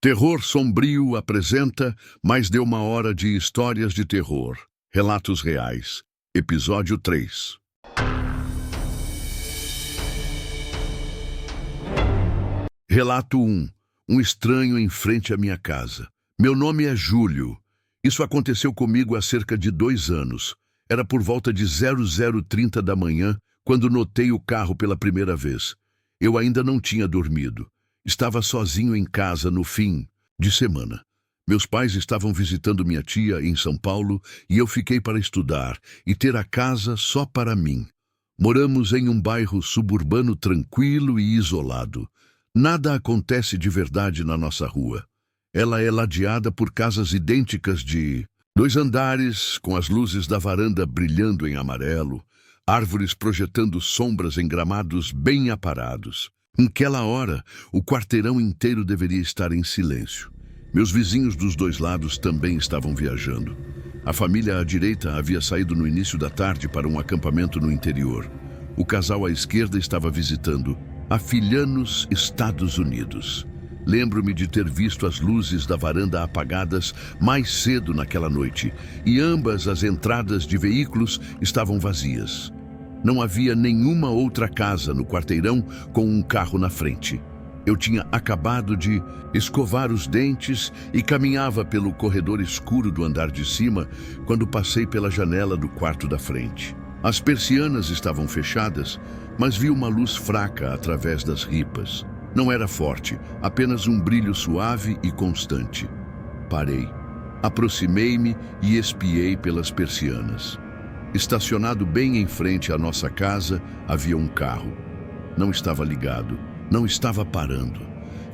Terror Sombrio apresenta mais de uma hora de histórias de terror. Relatos Reais. Episódio 3. Relato 1. Um estranho em frente à minha casa. Meu nome é Júlio. Isso aconteceu comigo há cerca de 2 anos. Era por volta de 00:30 da manhã quando notei o carro pela primeira vez. Eu ainda não tinha dormido. Estava sozinho em casa no fim de semana. Meus pais estavam visitando minha tia em São Paulo e eu fiquei para estudar e ter a casa só para mim. Moramos em um bairro suburbano tranquilo e isolado. Nada acontece de verdade na nossa rua. Ela é ladeada por casas idênticas de 2 andares, com as luzes da varanda brilhando em amarelo, árvores projetando sombras em gramados bem aparados. Naquela hora, o quarteirão inteiro deveria estar em silêncio. Meus vizinhos dos 2 lados também estavam viajando. A família à direita havia saído no início da tarde para um acampamento no interior. O casal à esquerda estava visitando Afilhanos, Estados Unidos. Lembro-me de ter visto as luzes da varanda apagadas mais cedo naquela noite, e ambas as entradas de veículos estavam vazias. Não havia nenhuma outra casa no quarteirão com um carro na frente. Eu tinha acabado de escovar os dentes e caminhava pelo corredor escuro do andar de cima quando passei pela janela do quarto da frente. As persianas estavam fechadas, mas vi uma luz fraca através das ripas. Não era forte, apenas um brilho suave e constante. Parei, aproximei-me e espiei pelas persianas. Estacionado bem em frente à nossa casa, havia um carro. Não estava ligado, não estava parando.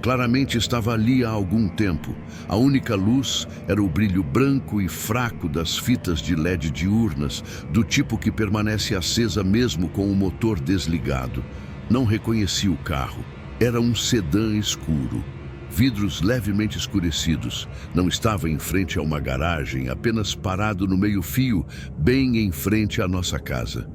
Claramente estava ali há algum tempo. A única luz era o brilho branco e fraco das fitas de LED diurnas, do tipo que permanece acesa mesmo com o motor desligado. Não reconheci o carro. Era um sedã escuro. Vidros levemente escurecidos. Não estava em frente a uma garagem, apenas parado no meio-fio, bem em frente à nossa casa.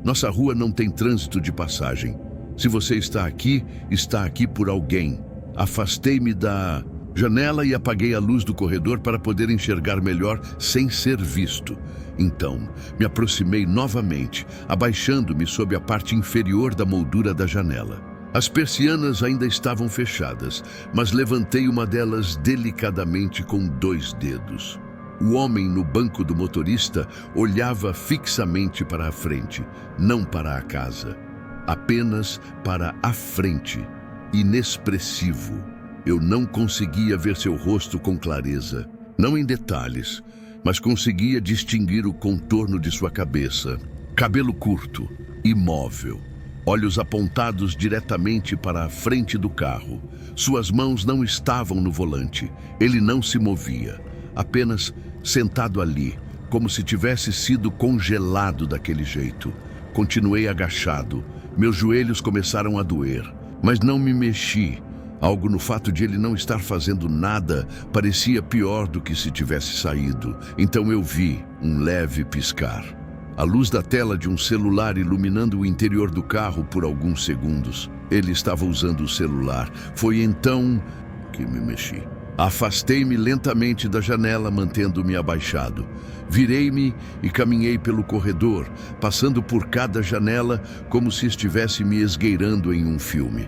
Nossa rua não tem trânsito de passagem. Se você está aqui por alguém. Afastei-me da janela e apaguei a luz do corredor para poder enxergar melhor sem ser visto. Então, me aproximei novamente, abaixando-me sob a parte inferior da moldura da janela. As persianas ainda estavam fechadas, mas levantei uma delas delicadamente com 2 dedos. O homem no banco do motorista olhava fixamente para a frente, não para a casa. Apenas para a frente, inexpressivo. Eu não conseguia ver seu rosto com clareza, não em detalhes, mas conseguia distinguir o contorno de sua cabeça. Cabelo curto, imóvel. Olhos apontados diretamente para a frente do carro. Suas mãos não estavam no volante. Ele não se movia. Apenas sentado ali, como se tivesse sido congelado daquele jeito. Continuei agachado. Meus joelhos começaram a doer, mas não me mexi. Algo no fato de ele não estar fazendo nada parecia pior do que se tivesse saído. Então eu vi um leve piscar. A luz da tela de um celular iluminando o interior do carro por alguns segundos. Ele estava usando o celular. Foi então que me mexi. Afastei-me lentamente da janela, mantendo-me abaixado. Virei-me e caminhei pelo corredor, passando por cada janela como se estivesse me esgueirando em um filme.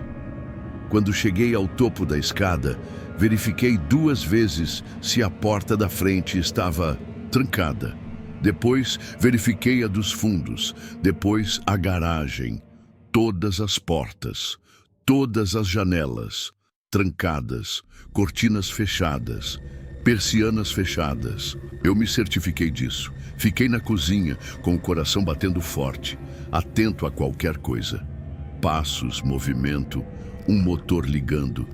Quando cheguei ao topo da escada, verifiquei 2 vezes se a porta da frente estava trancada. Depois, verifiquei a dos fundos. Depois, a garagem. Todas as portas. Todas as janelas. Trancadas. Cortinas fechadas. Persianas fechadas. Eu me certifiquei disso. Fiquei na cozinha, com o coração batendo forte, atento a qualquer coisa. Passos, movimento, um motor ligando.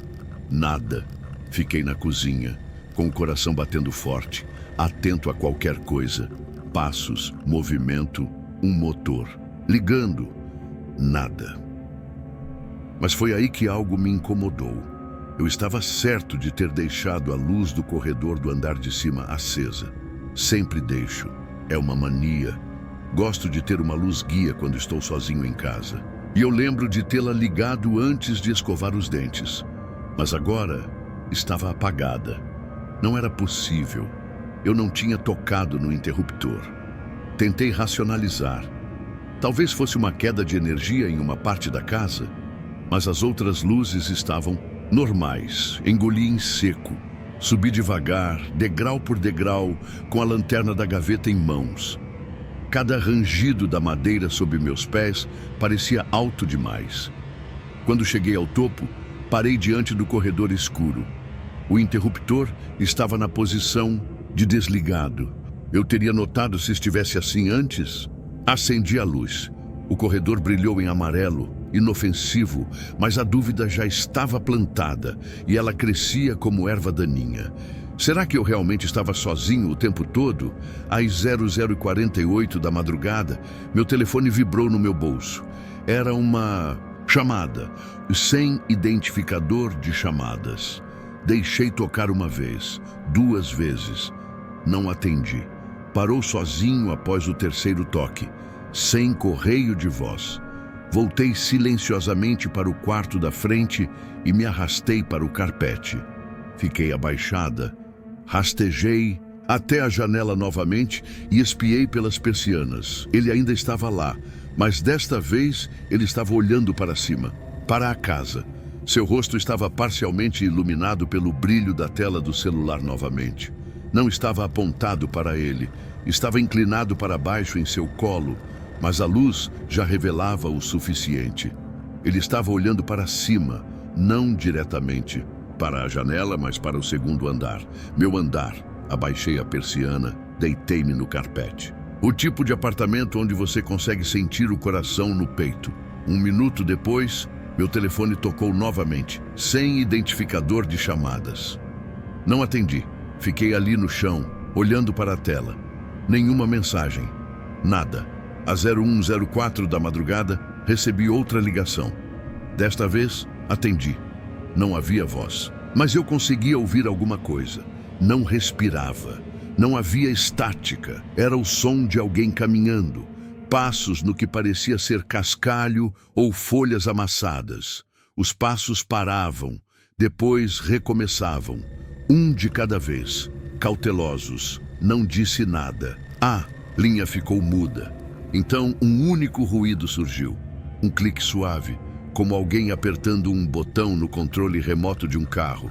Nada. Fiquei na cozinha, com o coração batendo forte, atento a qualquer coisa. Passos, movimento, um motor. Ligando. Nada. Mas foi aí que algo me incomodou. Eu estava certo de ter deixado a luz do corredor do andar de cima acesa. Sempre deixo. É uma mania. Gosto de ter uma luz guia quando estou sozinho em casa. E eu lembro de tê-la ligado antes de escovar os dentes. Mas agora estava apagada. Não era possível. Eu não tinha tocado no interruptor. Tentei racionalizar. Talvez fosse uma queda de energia em uma parte da casa, mas as outras luzes estavam normais. Engoli em seco. Subi devagar, degrau por degrau, com a lanterna da gaveta em mãos. Cada rangido da madeira sob meus pés parecia alto demais. Quando cheguei ao topo, parei diante do corredor escuro. O interruptor estava na posição de desligado. Eu teria notado se estivesse assim antes. Acendi a luz. O corredor brilhou em amarelo, inofensivo, mas a dúvida já estava plantada e ela crescia como erva daninha. Será que eu realmente estava sozinho o tempo todo? Às 00h48 da madrugada, meu telefone vibrou no meu bolso. Era uma chamada, sem identificador de chamadas. Deixei tocar uma vez, 2 vezes. Não atendi. Parou sozinho após o terceiro toque, sem correio de voz. Voltei silenciosamente para o quarto da frente e me arrastei para o carpete. Fiquei abaixada, rastejei até a janela novamente e espiei pelas persianas. Ele ainda estava lá, mas desta vez ele estava olhando para cima, para a casa. Seu rosto estava parcialmente iluminado pelo brilho da tela do celular novamente. Não estava apontado para ele, estava inclinado para baixo em seu colo, mas a luz já revelava o suficiente. Ele estava olhando para cima, não diretamente para a janela, mas para o segundo andar. Meu andar. Abaixei a persiana, deitei-me no carpete. O tipo de apartamento onde você consegue sentir o coração no peito. 1 minuto depois, meu telefone tocou novamente, sem identificador de chamadas. Não atendi. Fiquei ali no chão, olhando para a tela. Nenhuma mensagem. Nada. Às 01h04 da madrugada, recebi outra ligação. Desta vez, atendi. Não havia voz, mas eu conseguia ouvir alguma coisa. Não respirava. Não havia estática. Era o som de alguém caminhando. Passos no que parecia ser cascalho ou folhas amassadas. Os passos paravam, depois recomeçavam. Um de cada vez. Cautelosos. Não disse nada. A linha ficou muda. Então um único ruído surgiu. Um clique suave, como alguém apertando um botão no controle remoto de um carro.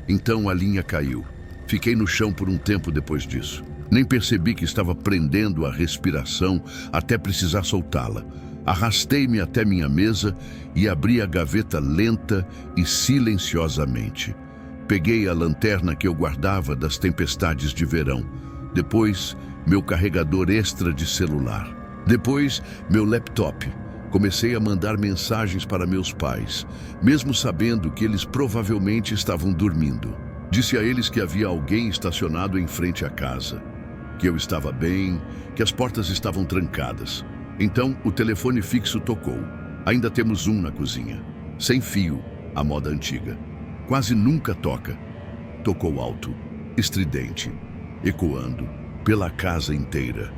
Então a linha caiu. Fiquei no chão por um tempo depois disso. Nem percebi que estava prendendo a respiração até precisar soltá-la. Arrastei-me até minha mesa e abri a gaveta lenta e silenciosamente. Peguei a lanterna que eu guardava das tempestades de verão. Depois, meu carregador extra de celular. Depois, meu laptop. Comecei a mandar mensagens para meus pais, mesmo sabendo que eles provavelmente estavam dormindo. Disse a eles que havia alguém estacionado em frente à casa, que eu estava bem, que as portas estavam trancadas. Então, o telefone fixo tocou. Ainda temos um na cozinha. Sem fio, a moda antiga. Quase nunca toca. Tocou alto, estridente, ecoando pela casa inteira.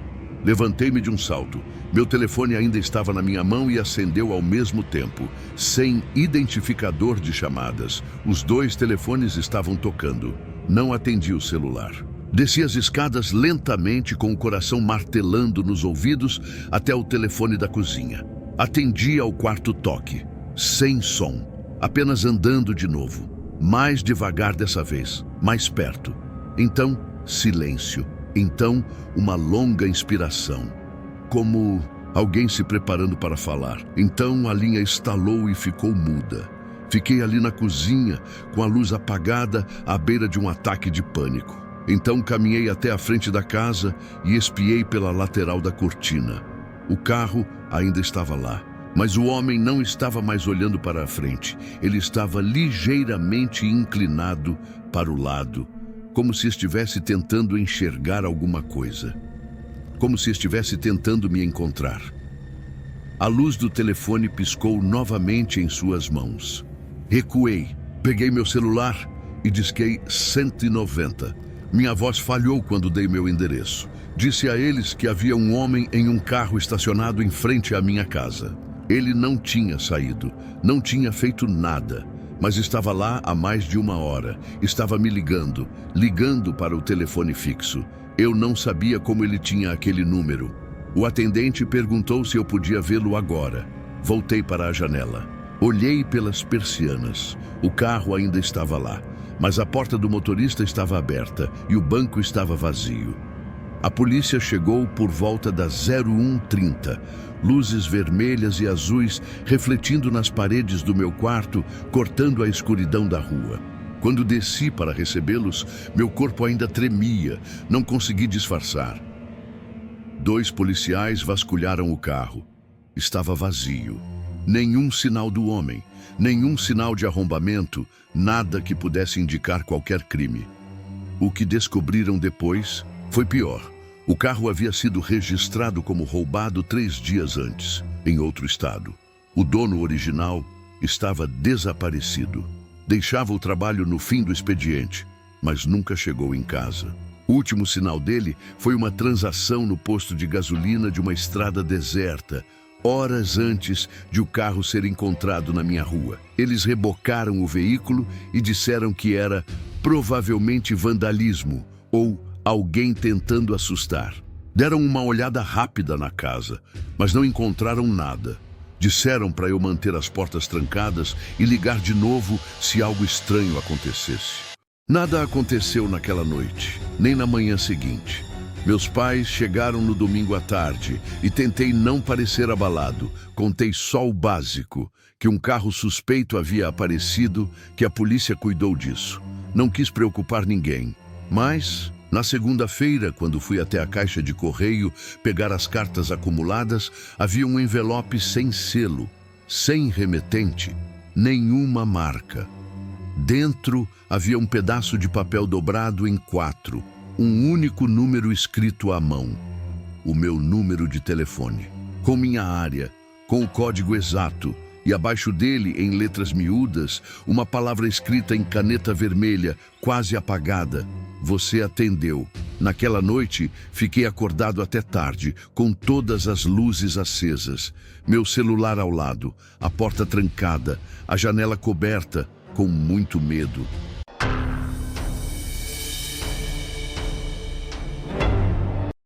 Levantei-me de um salto. Meu telefone ainda estava na minha mão e acendeu ao mesmo tempo, sem identificador de chamadas. Os 2 telefones estavam tocando. Não atendi o celular. Desci as escadas lentamente, com o coração martelando nos ouvidos, até o telefone da cozinha. Atendi ao quarto toque, sem som, apenas andando de novo. Mais devagar dessa vez, mais perto. Então, silêncio. Então, uma longa inspiração, como alguém se preparando para falar. Então, a linha estalou e ficou muda. Fiquei ali na cozinha, com a luz apagada, à beira de um ataque de pânico. Então, caminhei até a frente da casa e espiei pela lateral da cortina. O carro ainda estava lá, mas o homem não estava mais olhando para a frente. Ele estava ligeiramente inclinado para o lado, como se estivesse tentando enxergar alguma coisa. Como se estivesse tentando me encontrar. A luz do telefone piscou novamente em suas mãos. Recuei, peguei meu celular e disquei 190. Minha voz falhou quando dei meu endereço. Disse a eles que havia um homem em um carro estacionado em frente à minha casa. Ele não tinha saído, não tinha feito nada. mas estava lá há mais de 1 hora. Estava me ligando para o telefone fixo. Eu não sabia como ele tinha aquele número. O atendente perguntou se eu podia vê-lo agora. Voltei para a janela. Olhei pelas persianas. O carro ainda estava lá, mas a porta do motorista estava aberta e o banco estava vazio. A polícia chegou por volta das 01:30. Luzes vermelhas e azuis refletindo nas paredes do meu quarto, cortando a escuridão da rua. Quando desci para recebê-los, meu corpo ainda tremia, não consegui disfarçar. 2 policiais vasculharam o carro. Estava vazio. Nenhum sinal do homem, nenhum sinal de arrombamento, nada que pudesse indicar qualquer crime. O que descobriram depois foi pior. O carro havia sido registrado como roubado 3 dias antes, em outro estado. O dono original estava desaparecido. Deixava o trabalho no fim do expediente, mas nunca chegou em casa. O último sinal dele foi uma transação no posto de gasolina de uma estrada deserta, horas antes de o carro ser encontrado na minha rua. Eles rebocaram o veículo e disseram que era provavelmente vandalismo ou alguém tentando assustar. Deram uma olhada rápida na casa, mas não encontraram nada. Disseram para eu manter as portas trancadas e ligar de novo se algo estranho acontecesse. Nada aconteceu naquela noite, nem na manhã seguinte. Meus pais chegaram no domingo à tarde e tentei não parecer abalado. Contei só o básico, que um carro suspeito havia aparecido, que a polícia cuidou disso. Não quis preocupar ninguém, mas na segunda-feira, quando fui até a caixa de correio pegar as cartas acumuladas, havia um envelope sem selo, sem remetente, nenhuma marca. Dentro havia um pedaço de papel dobrado em 4, um único número escrito à mão. O meu número de telefone, com minha área, com o código exato, e abaixo dele, em letras miúdas, uma palavra escrita em caneta vermelha, quase apagada. Você atendeu. Naquela noite, fiquei acordado até tarde, com todas as luzes acesas. Meu celular ao lado, a porta trancada, a janela coberta, com muito medo.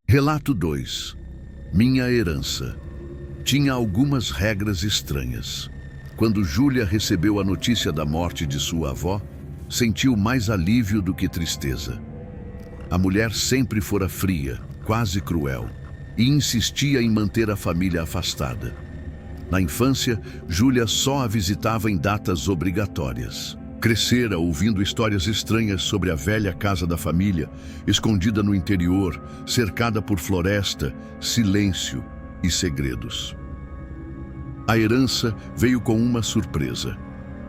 Relato 2. Minha herança. Tinha algumas regras estranhas. Quando Júlia recebeu a notícia da morte de sua avó, sentiu mais alívio do que tristeza. A mulher sempre fora fria, quase cruel, e insistia em manter a família afastada. Na infância, Júlia só a visitava em datas obrigatórias. Crescera ouvindo histórias estranhas sobre a velha casa da família, escondida no interior, cercada por floresta, silêncio e segredos. A herança veio com uma surpresa.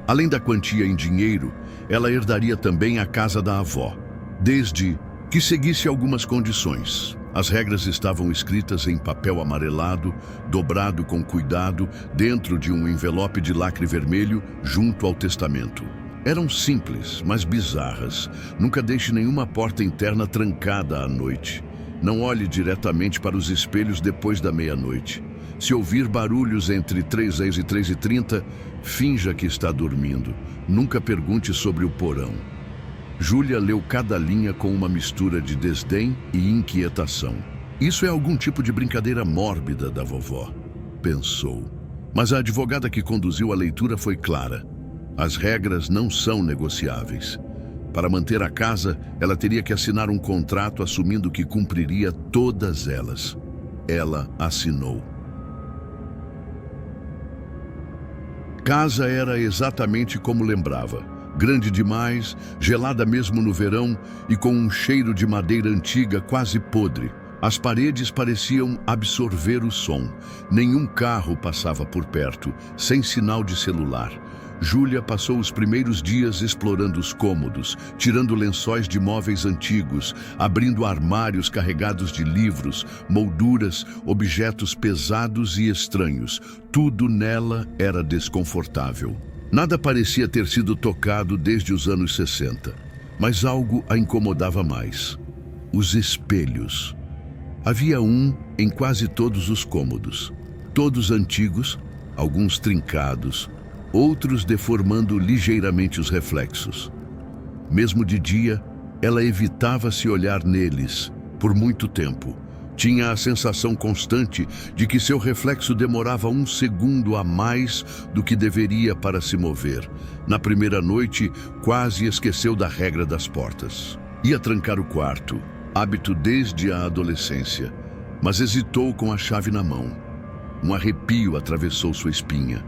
Além da quantia em dinheiro, ela herdaria também a casa da avó, desde que seguisse algumas condições. As regras estavam escritas em papel amarelado, dobrado com cuidado, dentro de um envelope de lacre vermelho, junto ao testamento. Eram simples, mas bizarras. Nunca deixe nenhuma porta interna trancada à noite. Não olhe diretamente para os espelhos depois da meia-noite. Se ouvir barulhos entre 3:10 e 3:30, finja que está dormindo. Nunca pergunte sobre o porão. Júlia leu cada linha com uma mistura de desdém e inquietação. Isso é algum tipo de brincadeira mórbida da vovó, pensou. Mas a advogada que conduziu a leitura foi clara. As regras não são negociáveis. Para manter a casa, ela teria que assinar um contrato assumindo que cumpriria todas elas. Ela assinou. Casa era exatamente como lembrava. Grande demais, gelada mesmo no verão e com um cheiro de madeira antiga quase podre. As paredes pareciam absorver o som. Nenhum carro passava por perto, sem sinal de celular. Júlia passou os primeiros dias explorando os cômodos, tirando lençóis de móveis antigos, abrindo armários carregados de livros, molduras, objetos pesados e estranhos. Tudo nela era desconfortável. Nada parecia ter sido tocado desde os anos 60, mas algo a incomodava mais. Os espelhos. Havia um em quase todos os cômodos. Todos antigos, alguns trincados, outros deformando ligeiramente os reflexos. Mesmo de dia, ela evitava se olhar neles por muito tempo. Tinha a sensação constante de que seu reflexo demorava 1 segundo a mais do que deveria para se mover. Na primeira noite, quase esqueceu da regra das portas. Ia trancar o quarto, hábito desde a adolescência, mas hesitou com a chave na mão. Um arrepio atravessou sua espinha.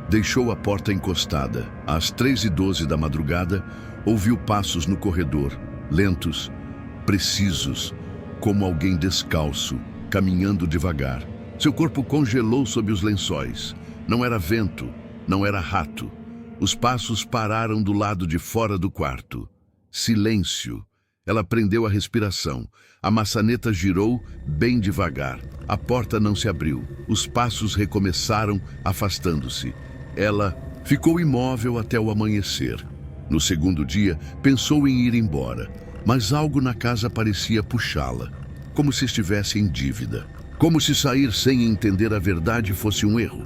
Deixou a porta encostada. Às 3h12 da madrugada, ouviu passos no corredor, lentos, precisos, como alguém descalço, caminhando devagar. Seu corpo congelou sob os lençóis. Não era vento, não era rato. Os passos pararam do lado de fora do quarto. Silêncio. Ela prendeu a respiração. A maçaneta girou bem devagar. A porta não se abriu. Os passos recomeçaram, afastando-se. Ela ficou imóvel até o amanhecer. No segundo dia, pensou em ir embora, mas algo na casa parecia puxá-la, como se estivesse em dívida. Como se sair sem entender a verdade fosse um erro.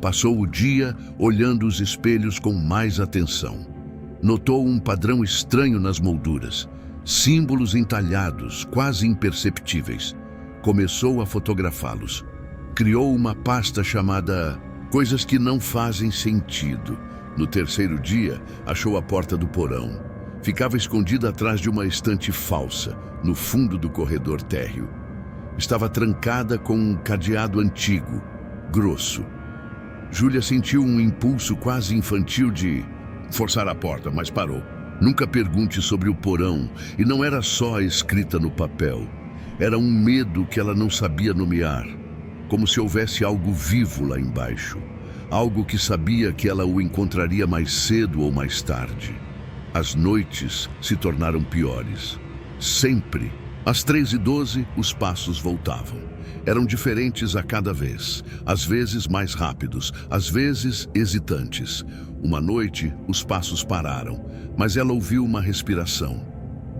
Passou o dia olhando os espelhos com mais atenção. Notou um padrão estranho nas molduras, símbolos entalhados, quase imperceptíveis. Começou a fotografá-los. Criou uma pasta chamada Coisas que Não Fazem Sentido. No terceiro dia, achou a porta do porão. Ficava escondida atrás de uma estante falsa, no fundo do corredor térreo. Estava trancada com um cadeado antigo, grosso. Júlia sentiu um impulso quase infantil de forçar a porta, mas parou. Nunca pergunte sobre o porão, e não era só a escrita no papel. Era um medo que ela não sabia nomear, como se houvesse algo vivo lá embaixo. Algo que sabia que ela o encontraria mais cedo ou mais tarde. As noites se tornaram piores. Sempre. Às 3h12, os passos voltavam. Eram diferentes a cada vez. Às vezes mais rápidos, às vezes hesitantes. Uma noite, os passos pararam, mas ela ouviu uma respiração.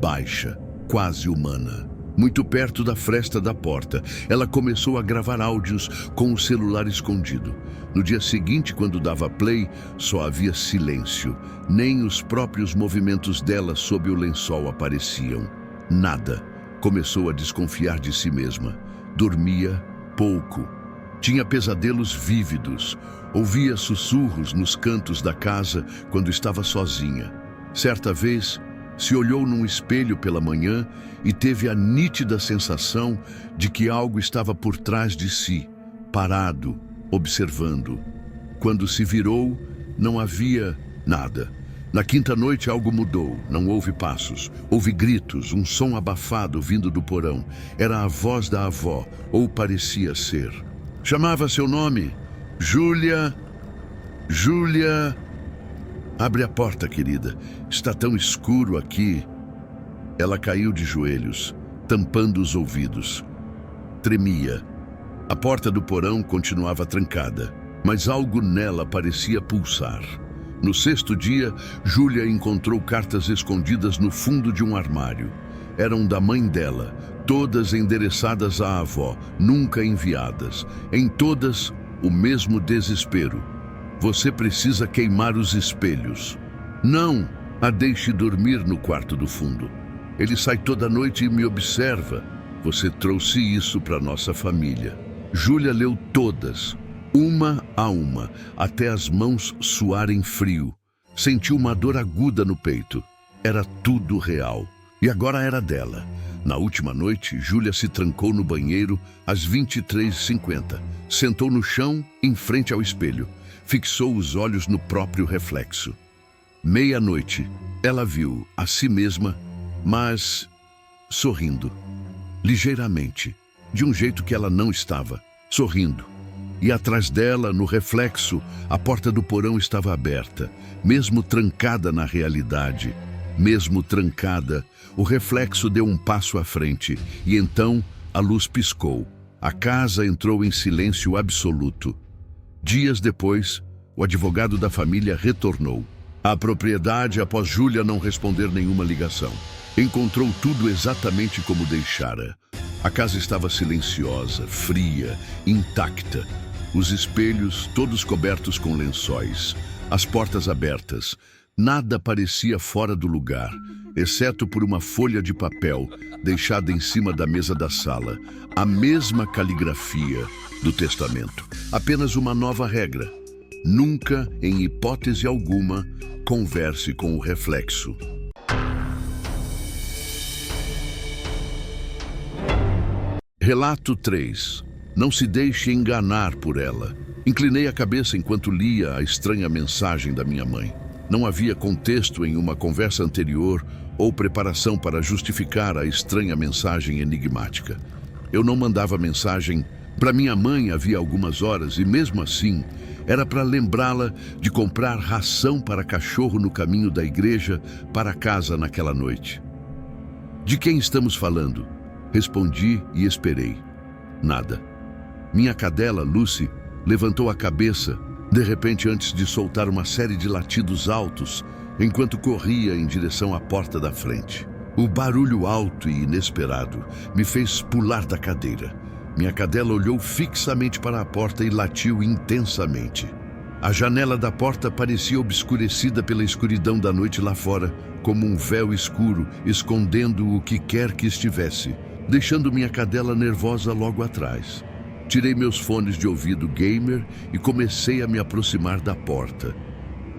Baixa, quase humana. Muito perto da fresta da porta, ela começou a gravar áudios com o celular escondido. No dia seguinte, quando dava play, só havia silêncio. Nem os próprios movimentos dela sob o lençol apareciam. Nada. Começou a desconfiar de si mesma. Dormia pouco. Tinha pesadelos vívidos. Ouvia sussurros nos cantos da casa quando estava sozinha. Certa vez, se olhou num espelho pela manhã e teve a nítida sensação de que algo estava por trás de si, parado, observando. Quando se virou, não havia nada. Na quinta noite algo mudou. Não houve passos. Houve gritos, um som abafado vindo do porão. Era a voz da avó, ou parecia ser. Chamava seu nome. Júlia. Júlia. Abre a porta, querida. Está tão escuro aqui. Ela caiu de joelhos, tampando os ouvidos. Tremia. A porta do porão continuava trancada, mas algo nela parecia pulsar. No sexto dia, Júlia encontrou cartas escondidas no fundo de um armário. Eram da mãe dela, todas endereçadas à avó, nunca enviadas. Em todas, o mesmo desespero. Você precisa queimar os espelhos. Não a deixe dormir no quarto do fundo. Ele sai toda noite e me observa. Você trouxe isso para nossa família. Júlia leu todas, uma a uma, até as mãos suarem frio. Sentiu uma dor aguda no peito. Era tudo real. E agora era dela. Na última noite, Júlia se trancou no banheiro às 23h50. Sentou no chão, em frente ao espelho. Fixou os olhos no próprio reflexo. Meia-noite, ela viu a si mesma, mas sorrindo. Ligeiramente, de um jeito que ela não estava, sorrindo. E atrás dela, no reflexo, a porta do porão estava aberta, mesmo trancada na realidade. Mesmo trancada, o reflexo deu um passo à frente, e então a luz piscou. A casa entrou em silêncio absoluto. Dias depois, o advogado da família retornou à propriedade após Júlia não responder nenhuma ligação. Encontrou tudo exatamente como deixara. A casa estava silenciosa, fria, intacta. Os espelhos todos cobertos com lençóis, as portas abertas. Nada parecia fora do lugar, exceto por uma folha de papel deixada em cima da mesa da sala. A mesma caligrafia do testamento. Apenas uma nova regra: nunca, em hipótese alguma, converse com o reflexo. Relato 3. Não se deixe enganar por ela. Inclinei a cabeça enquanto lia a estranha mensagem da minha mãe. Não havia contexto em uma conversa anterior ou preparação para justificar a estranha mensagem enigmática. Eu não mandava mensagem para minha mãe havia algumas horas e, mesmo assim, era para lembrá-la de comprar ração para cachorro no caminho da igreja para casa naquela noite. De quem estamos falando? Respondi e esperei. Nada. Minha cadela, Lucy, levantou a cabeça, de repente, antes de soltar uma série de latidos altos, enquanto corria em direção à porta da frente. O barulho alto e inesperado me fez pular da cadeira. Minha cadela olhou fixamente para a porta e latiu intensamente. A janela da porta parecia obscurecida pela escuridão da noite lá fora, como um véu escuro escondendo o que quer que estivesse, deixando minha cadela nervosa logo atrás. Tirei meus fones de ouvido gamer e comecei a me aproximar da porta.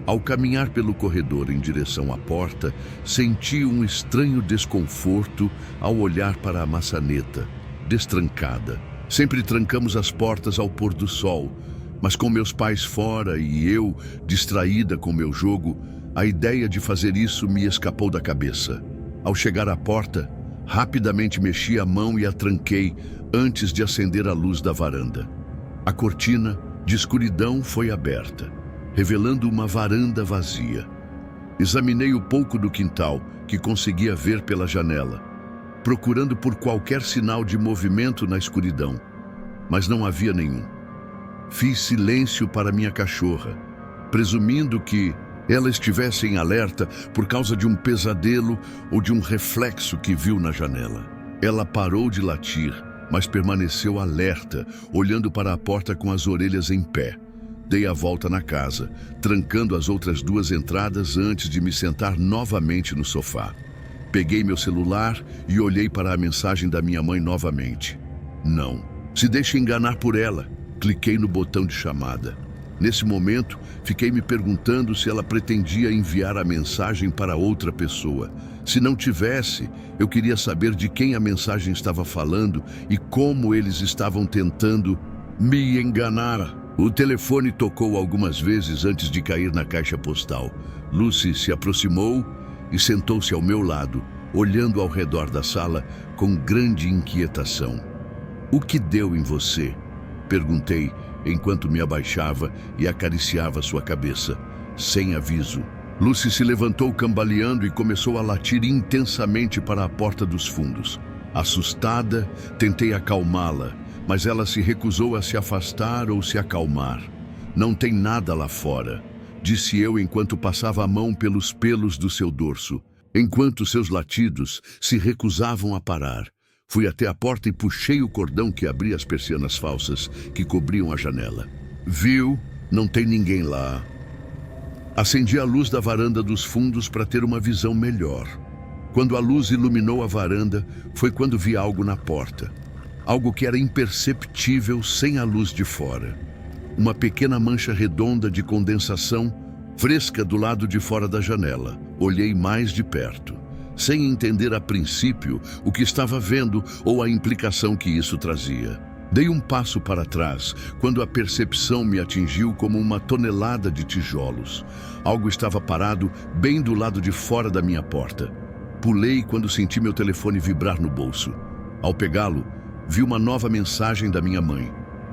Ao caminhar pelo corredor em direção à porta, senti um estranho desconforto ao olhar para a maçaneta, destrancada. Sempre trancamos as portas ao pôr do sol, mas com meus pais fora e eu distraída com meu jogo, a ideia de fazer isso me escapou da cabeça. Ao chegar à porta, rapidamente mexi a mão e a tranquei antes de acender a luz da varanda. A cortina de escuridão foi aberta, revelando uma varanda vazia. Examinei o pouco do quintal que conseguia ver pela janela, procurando por qualquer sinal de movimento na escuridão, mas não havia nenhum. Fiz silêncio para minha cachorra, presumindo que ela estivesse em alerta por causa de um pesadelo ou de um reflexo que viu na janela. Ela parou de latir, mas permaneceu alerta, olhando para a porta com as orelhas em pé. Dei a volta na casa, trancando as outras duas entradas antes de me sentar novamente no sofá. Peguei meu celular e olhei para a mensagem da minha mãe novamente. Não se deixe enganar por ela. Cliquei no botão de chamada. Nesse momento, fiquei me perguntando se ela pretendia enviar a mensagem para outra pessoa. Se não tivesse, eu queria saber de quem a mensagem estava falando e como eles estavam tentando me enganar. O telefone tocou algumas vezes antes de cair na caixa postal. Lucy se aproximou e sentou-se ao meu lado, olhando ao redor da sala com grande inquietação. "O que deu em você?" perguntei, enquanto me abaixava e acariciava sua cabeça, sem aviso. Lucy se levantou cambaleando e começou a latir intensamente para a porta dos fundos. Assustada, tentei acalmá-la, mas ela se recusou a se afastar ou se acalmar. "Não tem nada lá fora", disse eu enquanto passava a mão pelos pelos do seu dorso, enquanto seus latidos se recusavam a parar. Fui até a porta e puxei o cordão que abria as persianas falsas que cobriam a janela. "Viu? Não tem ninguém lá." Acendi a luz da varanda dos fundos para ter uma visão melhor. Quando a luz iluminou a varanda, foi quando vi algo na porta. Algo que era imperceptível sem a luz de fora. Uma pequena mancha redonda de condensação, fresca do lado de fora da janela. Olhei mais de perto, sem entender a princípio o que estava vendo ou a implicação que isso trazia. Dei um passo para trás, quando a percepção me atingiu como uma tonelada de tijolos. Algo estava parado bem do lado de fora da minha porta. Pulei quando senti meu telefone vibrar no bolso. Ao pegá-lo, vi uma nova mensagem da minha mãe.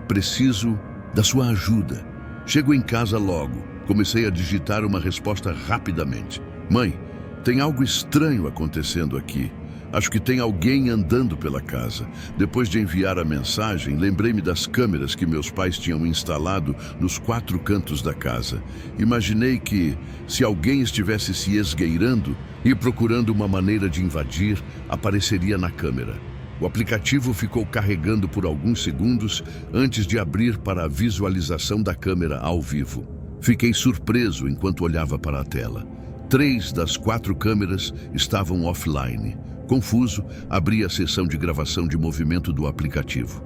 "Preciso da sua ajuda. Chego em casa logo." Comecei a digitar uma resposta rapidamente. "Mãe, tem algo estranho acontecendo aqui. Acho que tem alguém andando pela casa." Depois de enviar a mensagem, lembrei-me das câmeras que meus pais tinham instalado nos 4 cantos da casa. Imaginei que, se alguém estivesse se esgueirando e procurando uma maneira de invadir, apareceria na câmera. O aplicativo ficou carregando por alguns segundos antes de abrir para a visualização da câmera ao vivo. Fiquei surpreso enquanto olhava para a tela. 3 das 4 câmeras estavam offline. Confuso, abri a seção de gravação de movimento do aplicativo.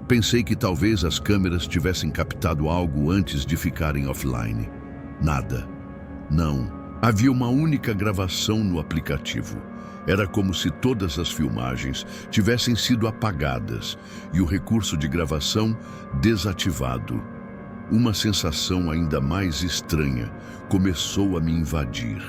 Pensei que talvez as câmeras tivessem captado algo antes de ficarem offline. Nada. Não. Havia uma única gravação no aplicativo. Era como se todas as filmagens tivessem sido apagadas e o recurso de gravação desativado. Uma sensação ainda mais estranha começou a me invadir.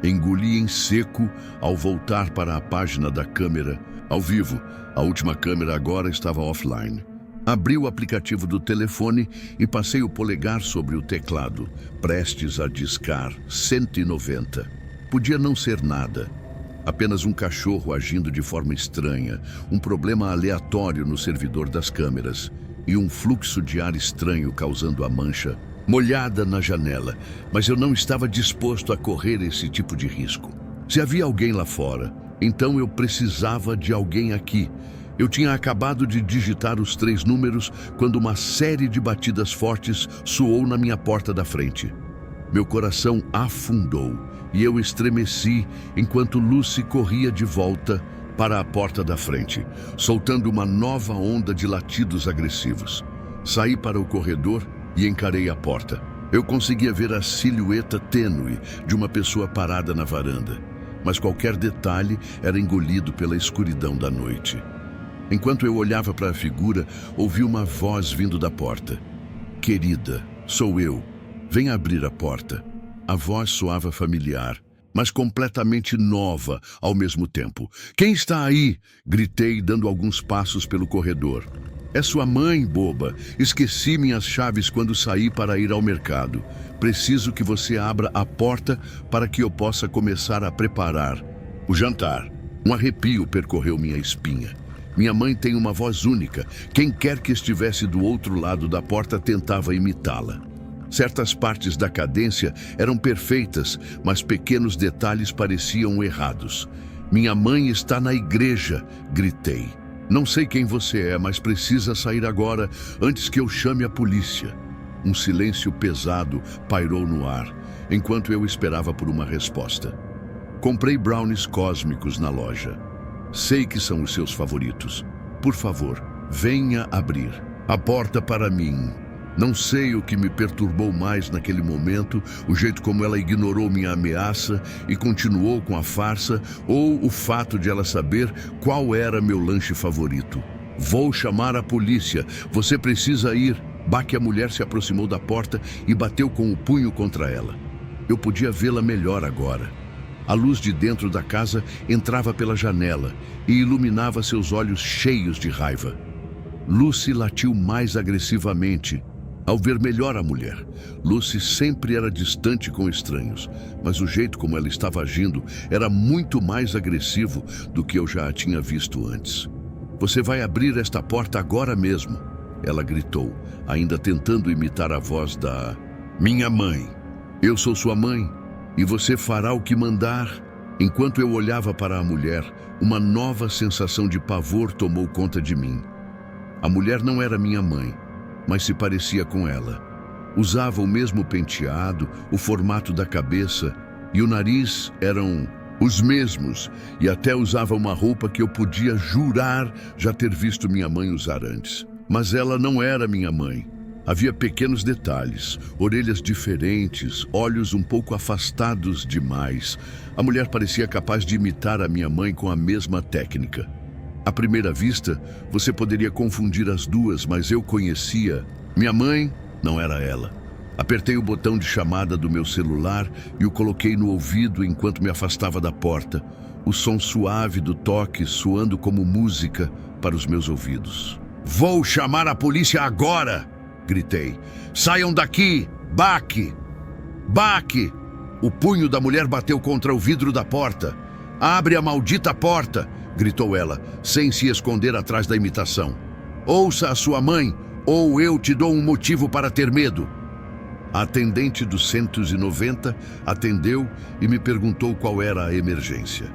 Engoli em seco ao voltar para a página da câmera. Ao vivo, a última câmera agora estava offline. Abri o aplicativo do telefone e passei o polegar sobre o teclado, prestes a discar 190. Podia não ser nada. Apenas um cachorro agindo de forma estranha, um problema aleatório no servidor das câmeras e um fluxo de ar estranho causando a mancha molhada na janela, mas eu não estava disposto a correr esse tipo de risco. Se havia alguém lá fora, então eu precisava de alguém aqui. Eu tinha acabado de digitar os 3 números quando uma série de batidas fortes soou na minha porta da frente. Meu coração afundou e eu estremeci enquanto Lucy corria de volta para a porta da frente, soltando uma nova onda de latidos agressivos. Saí para o corredor e encarei a porta. Eu conseguia ver a silhueta tênue de uma pessoa parada na varanda, mas qualquer detalhe era engolido pela escuridão da noite. Enquanto eu olhava para a figura, ouvi uma voz vindo da porta. "Querida, sou eu. Venha abrir a porta." A voz soava familiar, mas completamente nova ao mesmo tempo. "Quem está aí?" gritei, dando alguns passos pelo corredor. "É sua mãe, boba. Esqueci minhas chaves quando saí para ir ao mercado. Preciso que você abra a porta para que eu possa começar a preparar o jantar." Um arrepio percorreu minha espinha. Minha mãe tem uma voz única. Quem quer que estivesse do outro lado da porta tentava imitá-la. Certas partes da cadência eram perfeitas, mas pequenos detalhes pareciam errados. "Minha mãe está na igreja", gritei. "Não sei quem você é, mas precisa sair agora, antes que eu chame a polícia." Um silêncio pesado pairou no ar, enquanto eu esperava por uma resposta. "Comprei brownies cósmicos na loja. Sei que são os seus favoritos. Por favor, venha abrir a porta para mim." Não sei o que me perturbou mais naquele momento, o jeito como ela ignorou minha ameaça e continuou com a farsa, ou o fato de ela saber qual era meu lanche favorito. "Vou chamar a polícia. Você precisa ir." A mulher se aproximou da porta e bateu com o punho contra ela. Eu podia vê-la melhor agora. A luz de dentro da casa entrava pela janela e iluminava seus olhos cheios de raiva. Lucy latiu mais agressivamente ao ver melhor a mulher. Lucy sempre era distante com estranhos, mas o jeito como ela estava agindo era muito mais agressivo do que eu já a tinha visto antes. "Você vai abrir esta porta agora mesmo", ela gritou, ainda tentando imitar a voz da minha mãe. "Eu sou sua mãe e você fará o que mandar." Enquanto eu olhava para a mulher, uma nova sensação de pavor tomou conta de mim. A mulher não era minha mãe, mas se parecia com ela. Usava o mesmo penteado, o formato da cabeça e o nariz eram os mesmos, e até usava uma roupa que eu podia jurar já ter visto minha mãe usar antes. Mas ela não era minha mãe. Havia pequenos detalhes, orelhas diferentes, olhos um pouco afastados demais. A mulher parecia capaz de imitar a minha mãe com a mesma técnica. À primeira vista, você poderia confundir as duas, mas eu conhecia. Minha mãe não era ela. Apertei o botão de chamada do meu celular e o coloquei no ouvido enquanto me afastava da porta. O som suave do toque soando como música para os meus ouvidos. "Vou chamar a polícia agora!" gritei. "Saiam daqui! Baque! Baque!" O punho da mulher bateu contra o vidro da porta. "Abre a maldita porta!" gritou ela, sem se esconder atrás da imitação. "Ouça a sua mãe, ou eu te dou um motivo para ter medo." A atendente do 190 atendeu e me perguntou qual era a emergência.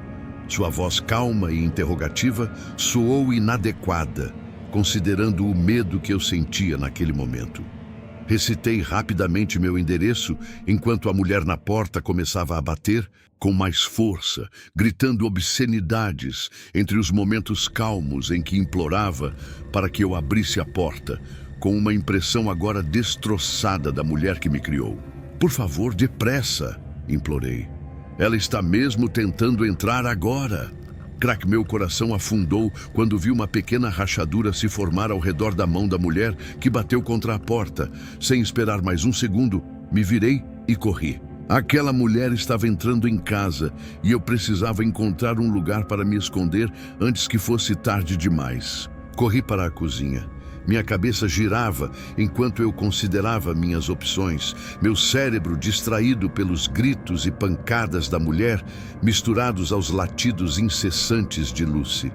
Sua voz calma e interrogativa soou inadequada, considerando o medo que eu sentia naquele momento. Recitei rapidamente meu endereço enquanto a mulher na porta começava a bater com mais força, gritando obscenidades entre os momentos calmos em que implorava para que eu abrisse a porta, com uma impressão agora destroçada da mulher que me criou. Por favor, depressa, implorei. Ela está mesmo tentando entrar agora. Crack, meu coração afundou quando vi uma pequena rachadura se formar ao redor da mão da mulher que bateu contra a porta. Sem esperar mais um segundo, me virei e corri. Aquela mulher estava entrando em casa e eu precisava encontrar um lugar para me esconder antes que fosse tarde demais. Corri para a cozinha. Minha cabeça girava enquanto eu considerava minhas opções, meu cérebro distraído pelos gritos e pancadas da mulher, misturados aos latidos incessantes de Lucy.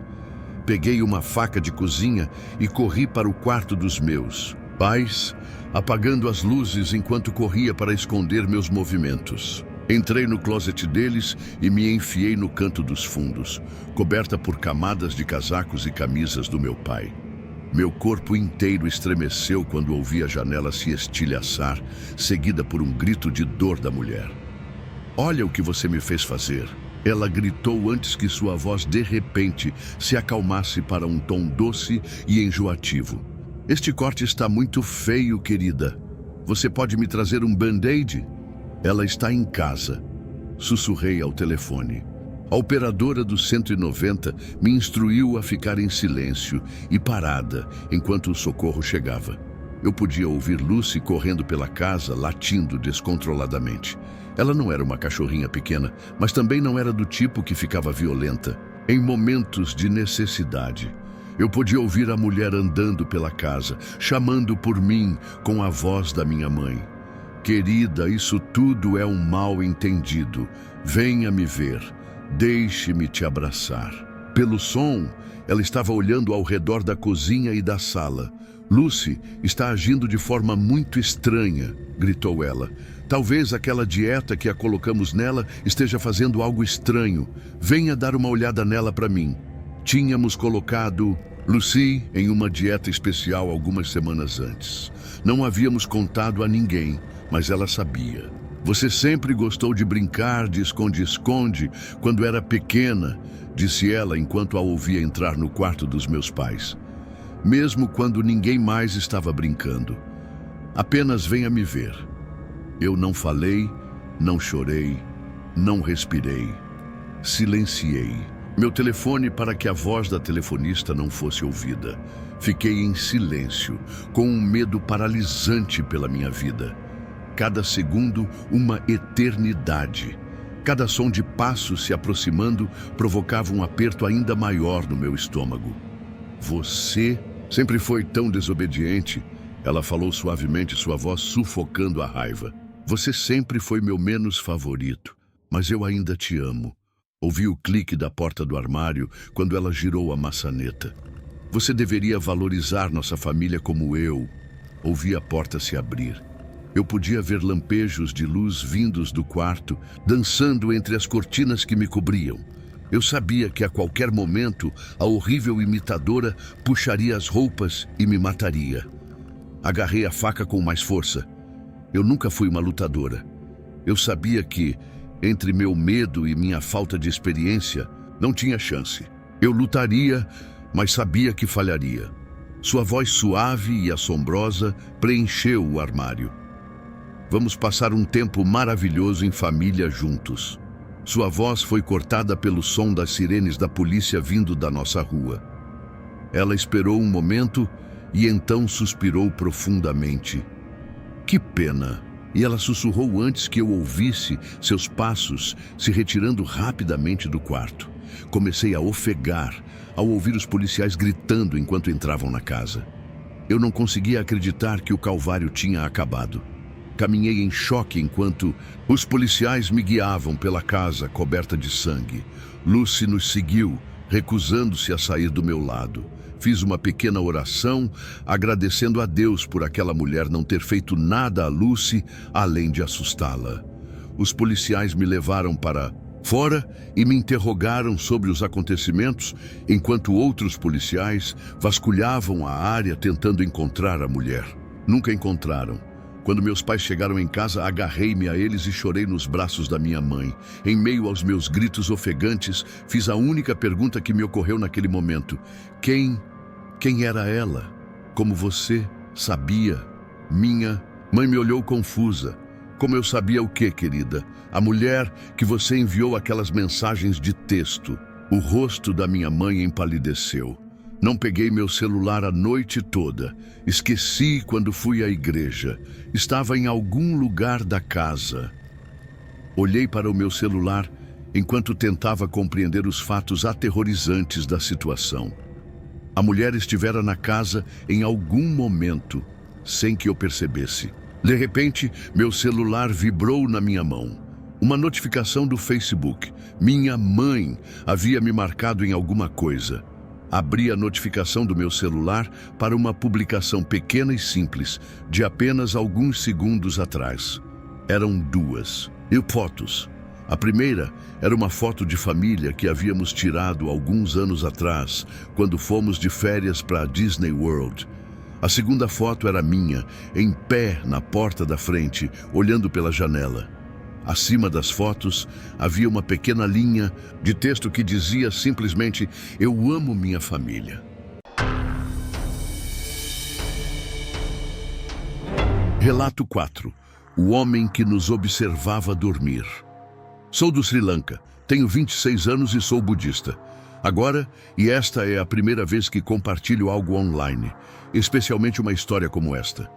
Peguei uma faca de cozinha e corri para o quarto dos meus pais, apagando as luzes enquanto corria para esconder meus movimentos. Entrei no closet deles e me enfiei no canto dos fundos, coberta por camadas de casacos e camisas do meu pai. Meu corpo inteiro estremeceu quando ouvi a janela se estilhaçar, seguida por um grito de dor da mulher. "Olha o que você me fez fazer!" Ela gritou antes que sua voz de repente se acalmasse para um tom doce e enjoativo. "Este corte está muito feio, querida. Você pode me trazer um band-aid?" "Ela está em casa", sussurrei ao telefone. A operadora do 190 me instruiu a ficar em silêncio e parada enquanto o socorro chegava. Eu podia ouvir Lucy correndo pela casa, latindo descontroladamente. Ela não era uma cachorrinha pequena, mas também não era do tipo que ficava violenta. Em momentos de necessidade, eu podia ouvir a mulher andando pela casa, chamando por mim com a voz da minha mãe. "Querida, isso tudo é um mal-entendido. Venha me ver. Deixe-me te abraçar." Pelo som, ela estava olhando ao redor da cozinha e da sala. "Lucy está agindo de forma muito estranha", gritou ela. "Talvez aquela dieta que a colocamos nela esteja fazendo algo estranho. Venha dar uma olhada nela para mim." Tínhamos colocado Lucy em uma dieta especial algumas semanas antes. Não havíamos contado a ninguém, mas ela sabia. "Você sempre gostou de brincar de esconde-esconde quando era pequena", disse ela enquanto a ouvia entrar no quarto dos meus pais. "Mesmo quando ninguém mais estava brincando. Apenas venha me ver." Eu não falei, não chorei, não respirei. Silenciei meu telefone para que a voz da telefonista não fosse ouvida. Fiquei em silêncio, com um medo paralisante pela minha vida. Cada segundo, uma eternidade. Cada som de passos se aproximando provocava um aperto ainda maior no meu estômago. "Você sempre foi tão desobediente", ela falou suavemente, sua voz sufocando a raiva. "Você sempre foi meu menos favorito, mas eu ainda te amo." Ouvi o clique da porta do armário quando ela girou a maçaneta. "Você deveria valorizar nossa família como eu." Ouvi a porta se abrir. Eu podia ver lampejos de luz vindos do quarto, dançando entre as cortinas que me cobriam. Eu sabia que a qualquer momento a horrível imitadora puxaria as roupas e me mataria. Agarrei a faca com mais força. Eu nunca fui uma lutadora. Eu sabia que, entre meu medo e minha falta de experiência, não tinha chance. Eu lutaria, mas sabia que falharia. Sua voz suave e assombrosa preencheu o armário. "Vamos passar um tempo maravilhoso em família juntos." Sua voz foi cortada pelo som das sirenes da polícia vindo da nossa rua. Ela esperou um momento e então suspirou profundamente. "Que pena." E ela sussurrou antes que eu ouvisse seus passos se retirando rapidamente do quarto. Comecei a ofegar ao ouvir os policiais gritando enquanto entravam na casa. Eu não conseguia acreditar que o calvário tinha acabado. Caminhei em choque enquanto os policiais me guiavam pela casa coberta de sangue. Lucy nos seguiu, recusando-se a sair do meu lado. Fiz uma pequena oração, agradecendo a Deus por aquela mulher não ter feito nada a Lucy, além de assustá-la. Os policiais me levaram para fora e me interrogaram sobre os acontecimentos, enquanto outros policiais vasculhavam a área tentando encontrar a mulher. Nunca encontraram. Quando meus pais chegaram em casa, agarrei-me a eles e chorei nos braços da minha mãe. Em meio aos meus gritos ofegantes, fiz a única pergunta que me ocorreu naquele momento. Quem era ela? Como você sabia? Minha mãe me olhou confusa. Como eu sabia o quê, querida? A mulher que você enviou aquelas mensagens de texto. O rosto da minha mãe empalideceu. Não peguei meu celular a noite toda. Esqueci quando fui à igreja. Estava em algum lugar da casa. Olhei para o meu celular enquanto tentava compreender os fatos aterrorizantes da situação. A mulher estivera na casa em algum momento, sem que eu percebesse. De repente, meu celular vibrou na minha mão. Uma notificação do Facebook. Minha mãe havia me marcado em alguma coisa. Abri a notificação do meu celular para uma publicação pequena e simples, de apenas alguns segundos atrás. Eram duas. E fotos. A primeira era uma foto de família que havíamos tirado alguns anos atrás, quando fomos de férias para a Disney World. A segunda foto era minha, em pé na porta da frente, olhando pela janela. Acima das fotos, havia uma pequena linha de texto que dizia simplesmente: "Eu amo minha família". Relato 4. O homem que nos observava dormir. Sou do Sri Lanka, tenho 26 anos e sou budista. Agora, e esta é a primeira vez que compartilho algo online, especialmente uma história como esta.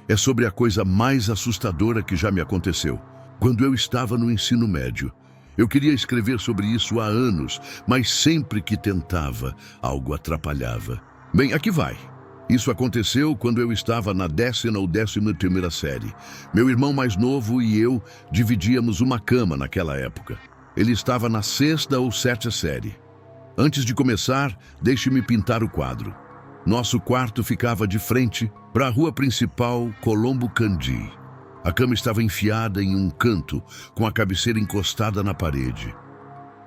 É sobre a coisa mais assustadora que já me aconteceu. Quando eu estava no ensino médio, eu queria escrever sobre isso há anos, mas sempre que tentava, algo atrapalhava. Bem, aqui vai. Isso aconteceu quando eu estava na 10ª ou 11ª série. Meu irmão mais novo e eu dividíamos uma cama naquela época. Ele estava na 6ª ou 7ª série. Antes de começar, deixe-me pintar o quadro. Nosso quarto ficava de frente para a rua principal Colombo Candi. A cama estava enfiada em um canto, com a cabeceira encostada na parede.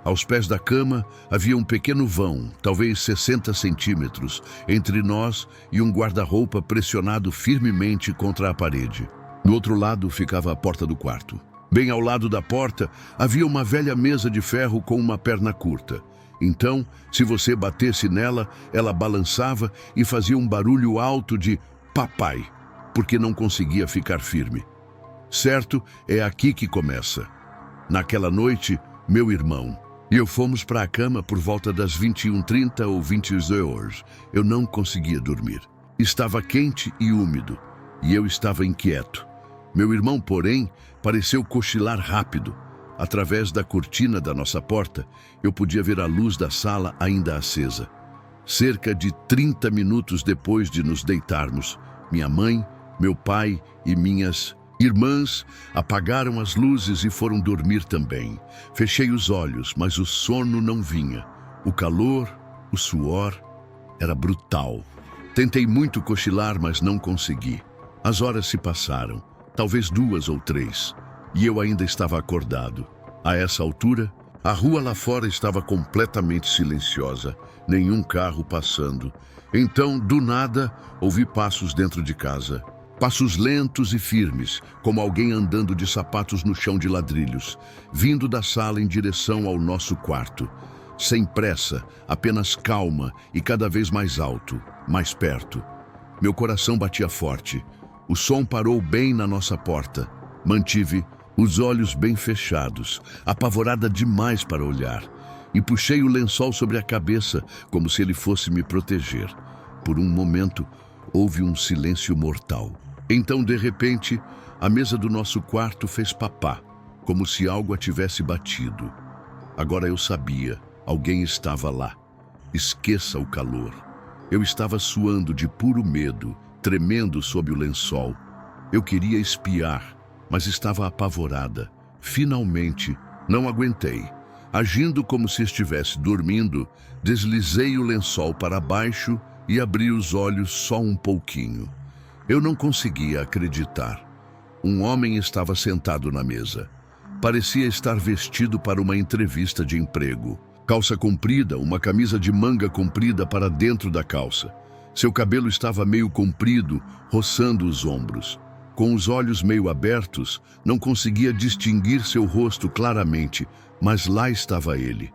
Aos pés da cama havia um pequeno vão, talvez 60 centímetros, entre nós e um guarda-roupa pressionado firmemente contra a parede. Do outro lado ficava a porta do quarto. Bem ao lado da porta havia uma velha mesa de ferro com uma perna curta. Então, se você batesse nela, ela balançava e fazia um barulho alto de "papai", porque não conseguia ficar firme. Certo, é aqui que começa. Naquela noite, meu irmão e eu fomos para a cama por volta das 21h30 ou 22h. Eu não conseguia dormir. Estava quente e úmido, e eu estava inquieto. Meu irmão, porém, pareceu cochilar rápido. Através da cortina da nossa porta, eu podia ver a luz da sala ainda acesa. Cerca de 30 minutos depois de nos deitarmos, minha mãe, meu pai e minhas irmãs apagaram as luzes e foram dormir também. Fechei os olhos, mas o sono não vinha. O calor, o suor, era brutal. Tentei muito cochilar, mas não consegui. As horas se passaram, talvez 2 ou 3, e eu ainda estava acordado. A essa altura, a rua lá fora estava completamente silenciosa, nenhum carro passando. Então, do nada, ouvi passos dentro de casa. Passos lentos e firmes, como alguém andando de sapatos no chão de ladrilhos, vindo da sala em direção ao nosso quarto. Sem pressa, apenas calma e cada vez mais alto, mais perto. Meu coração batia forte. O som parou bem na nossa porta. Mantive os olhos bem fechados, apavorada demais para olhar, e puxei o lençol sobre a cabeça, como se ele fosse me proteger. Por um momento, houve um silêncio mortal. Então, de repente, a mesa do nosso quarto fez papá, como se algo a tivesse batido. Agora eu sabia, alguém estava lá. Esqueça o calor. Eu estava suando de puro medo, tremendo sob o lençol. Eu queria espiar, mas estava apavorada. Finalmente, não aguentei. Agindo como se estivesse dormindo, deslizei o lençol para baixo e abri os olhos só um pouquinho. Eu não conseguia acreditar. Um homem estava sentado na mesa. Parecia estar vestido para uma entrevista de emprego. Calça comprida, uma camisa de manga comprida para dentro da calça. Seu cabelo estava meio comprido, roçando os ombros. Com os olhos meio abertos, não conseguia distinguir seu rosto claramente, mas lá estava ele.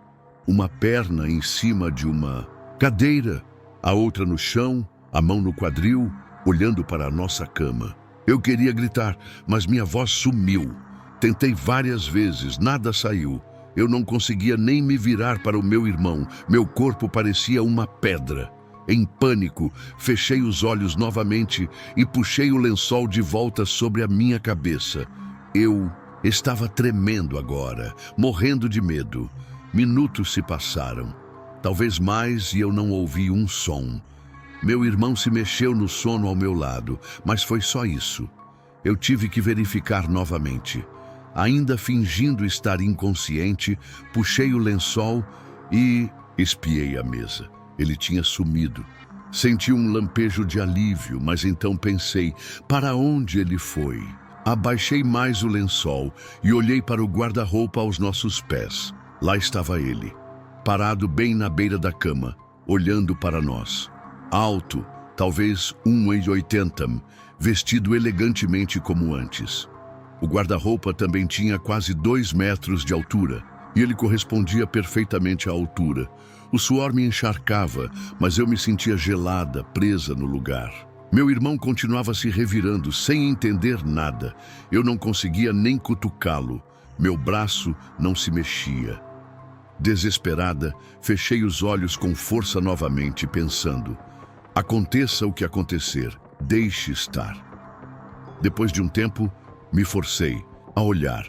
Uma perna em cima de uma cadeira, a outra no chão, a mão no quadril, olhando para a nossa cama. Eu queria gritar, mas minha voz sumiu. Tentei várias vezes, nada saiu. Eu não conseguia nem me virar para o meu irmão. Meu corpo parecia uma pedra. Em pânico, fechei os olhos novamente e puxei o lençol de volta sobre a minha cabeça. Eu estava tremendo agora, morrendo de medo. Minutos se passaram, talvez mais, e eu não ouvi um som. Meu irmão se mexeu no sono ao meu lado, mas foi só isso. Eu tive que verificar novamente. Ainda fingindo estar inconsciente, puxei o lençol e espiei a mesa. Ele tinha sumido. Senti um lampejo de alívio, mas então pensei, para onde ele foi? Abaixei mais o lençol e olhei para o guarda-roupa aos nossos pés. Lá estava ele, parado bem na beira da cama, olhando para nós. Alto, talvez 1,80 m, vestido elegantemente como antes. O guarda-roupa também tinha quase 2 metros de altura, e ele correspondia perfeitamente à altura. O suor me encharcava, mas eu me sentia gelada, presa no lugar. Meu irmão continuava se revirando, sem entender nada. Eu não conseguia nem cutucá-lo. Meu braço não se mexia. Desesperada, fechei os olhos com força novamente, pensando: aconteça o que acontecer, deixe estar. Depois de um tempo, me forcei a olhar.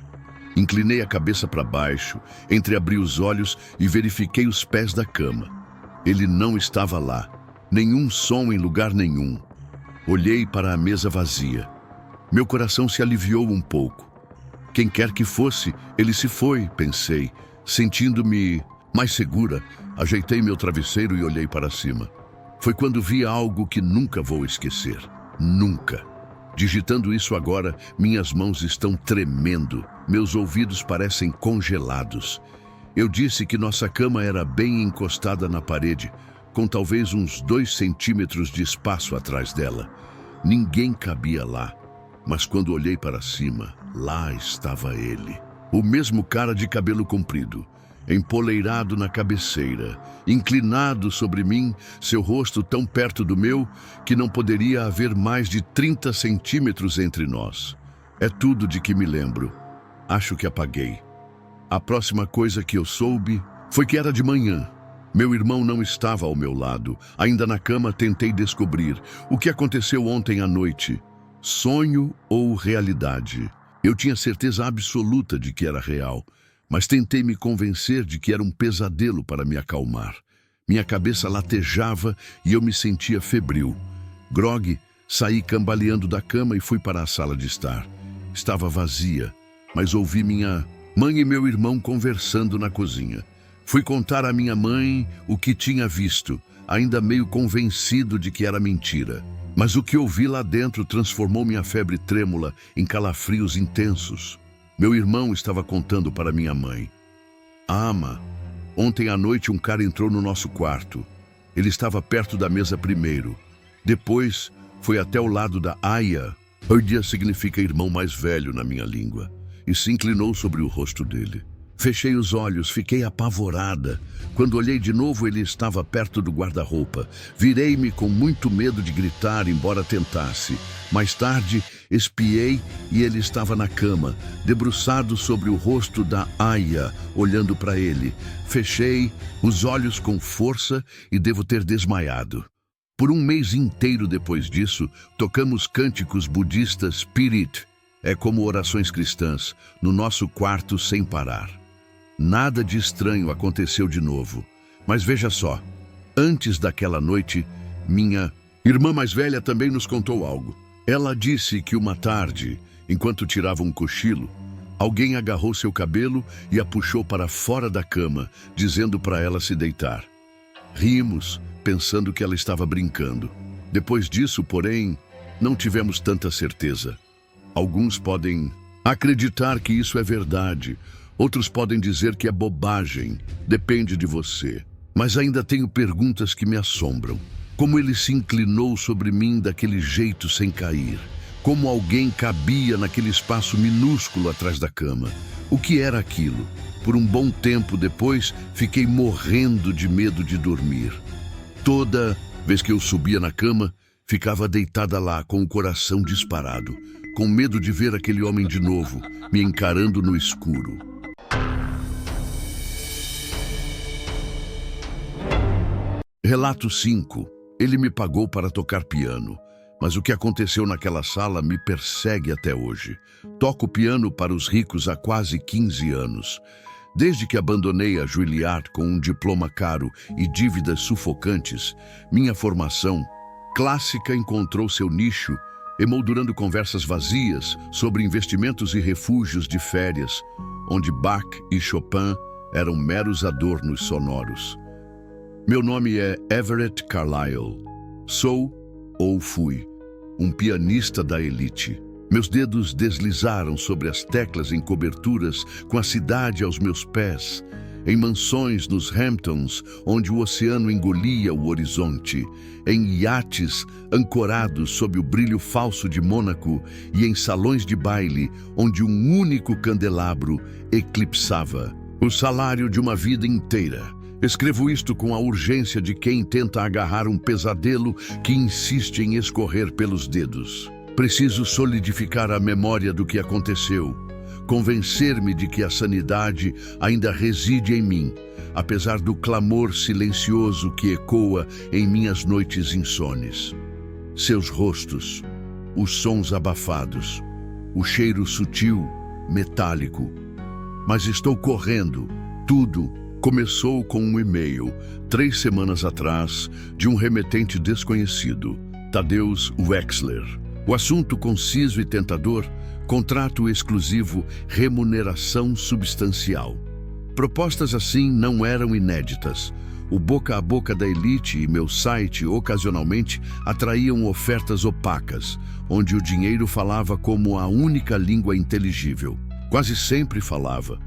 Inclinei a cabeça para baixo, entreabri os olhos e verifiquei os pés da cama. Ele não estava lá, nenhum som em lugar nenhum. Olhei para a mesa vazia. Meu coração se aliviou um pouco. Quem quer que fosse, ele se foi, pensei. Sentindo-me mais segura, ajeitei meu travesseiro e olhei para cima. Foi quando vi algo que nunca vou esquecer. Nunca. Digitando isso agora, minhas mãos estão tremendo. Meus ouvidos parecem congelados. Eu disse que nossa cama era bem encostada na parede, com talvez uns 2 centímetros de espaço atrás dela. Ninguém cabia lá. Mas quando olhei para cima, lá estava ele. O mesmo cara de cabelo comprido, empoleirado na cabeceira, inclinado sobre mim, seu rosto tão perto do meu que não poderia haver mais de 30 centímetros entre nós. É tudo de que me lembro. Acho que apaguei. A próxima coisa que eu soube foi que era de manhã. Meu irmão não estava ao meu lado. Ainda na cama tentei descobrir o que aconteceu ontem à noite. Sonho ou realidade? Eu tinha certeza absoluta de que era real, mas tentei me convencer de que era um pesadelo para me acalmar. Minha cabeça latejava e eu me sentia febril. Grogue, saí cambaleando da cama e fui para a sala de estar. Estava vazia, mas ouvi minha mãe e meu irmão conversando na cozinha. Fui contar à minha mãe o que tinha visto, ainda meio convencido de que era mentira. Mas o que ouvi lá dentro transformou minha febre trêmula em calafrios intensos. Meu irmão estava contando para minha mãe. Ama, ontem à noite um cara entrou no nosso quarto. Ele estava perto da mesa primeiro. Depois foi até o lado da Aya. Oidia significa irmão mais velho na minha língua. E se inclinou sobre o rosto dele. Fechei os olhos, fiquei apavorada. Quando olhei de novo, ele estava perto do guarda-roupa. Virei-me com muito medo de gritar, embora tentasse. Mais tarde, espiei e ele estava na cama, debruçado sobre o rosto da Aya, olhando para ele. Fechei os olhos com força e devo ter desmaiado. Por um mês inteiro depois disso, tocamos cânticos budistas Spirit, como orações cristãs, no nosso quarto sem parar. Nada de estranho aconteceu de novo. Mas veja só, antes daquela noite, minha irmã mais velha também nos contou algo. Ela disse que uma tarde, enquanto tirava um cochilo, alguém agarrou seu cabelo e a puxou para fora da cama, dizendo para ela se deitar. Rimos, pensando que ela estava brincando. Depois disso, porém, não tivemos tanta certeza. Alguns podem Acreditar que isso é verdade. Outros podem dizer que é bobagem. Depende de você. Mas ainda tenho perguntas que me assombram. Como ele se inclinou sobre mim daquele jeito sem cair? Como alguém cabia naquele espaço minúsculo atrás da cama? O que era aquilo? Por um bom tempo depois, fiquei morrendo de medo de dormir. Toda vez que eu subia na cama, ficava deitada lá com o coração disparado, com medo de ver aquele homem de novo, me encarando no escuro. Relato 5. Ele me pagou para tocar piano, mas o que aconteceu naquela sala me persegue até hoje. Toco piano para os ricos há quase 15 anos. Desde que abandonei a Juilliard com um diploma caro e dívidas sufocantes, minha formação clássica encontrou seu nicho, emoldurando conversas vazias sobre investimentos e refúgios de férias, onde Bach e Chopin eram meros adornos sonoros. Meu nome é Everett Carlyle. Sou, ou fui, um pianista da elite. Meus dedos deslizaram sobre as teclas em coberturas com a cidade aos meus pés, em mansões nos Hamptons, onde o oceano engolia o horizonte, em iates ancorados sob o brilho falso de Mônaco e em salões de baile, onde um único candelabro eclipsava o salário de uma vida inteira. Escrevo isto com a urgência de quem tenta agarrar um pesadelo que insiste em escorrer pelos dedos. Preciso solidificar a memória do que aconteceu, convencer-me de que a sanidade ainda reside em mim, apesar do clamor silencioso que ecoa em minhas noites insones. Seus rostos, os sons abafados, o cheiro sutil, metálico. Mas estou correndo. Tudo começou com um e-mail, 3 semanas atrás, de um remetente desconhecido, Tadeusz Wexler. O assunto conciso e tentador: contrato exclusivo, remuneração substancial. Propostas assim não eram inéditas. O boca a boca da elite e meu site ocasionalmente atraíam ofertas opacas, onde o dinheiro falava como a única língua inteligível. Quase sempre falava.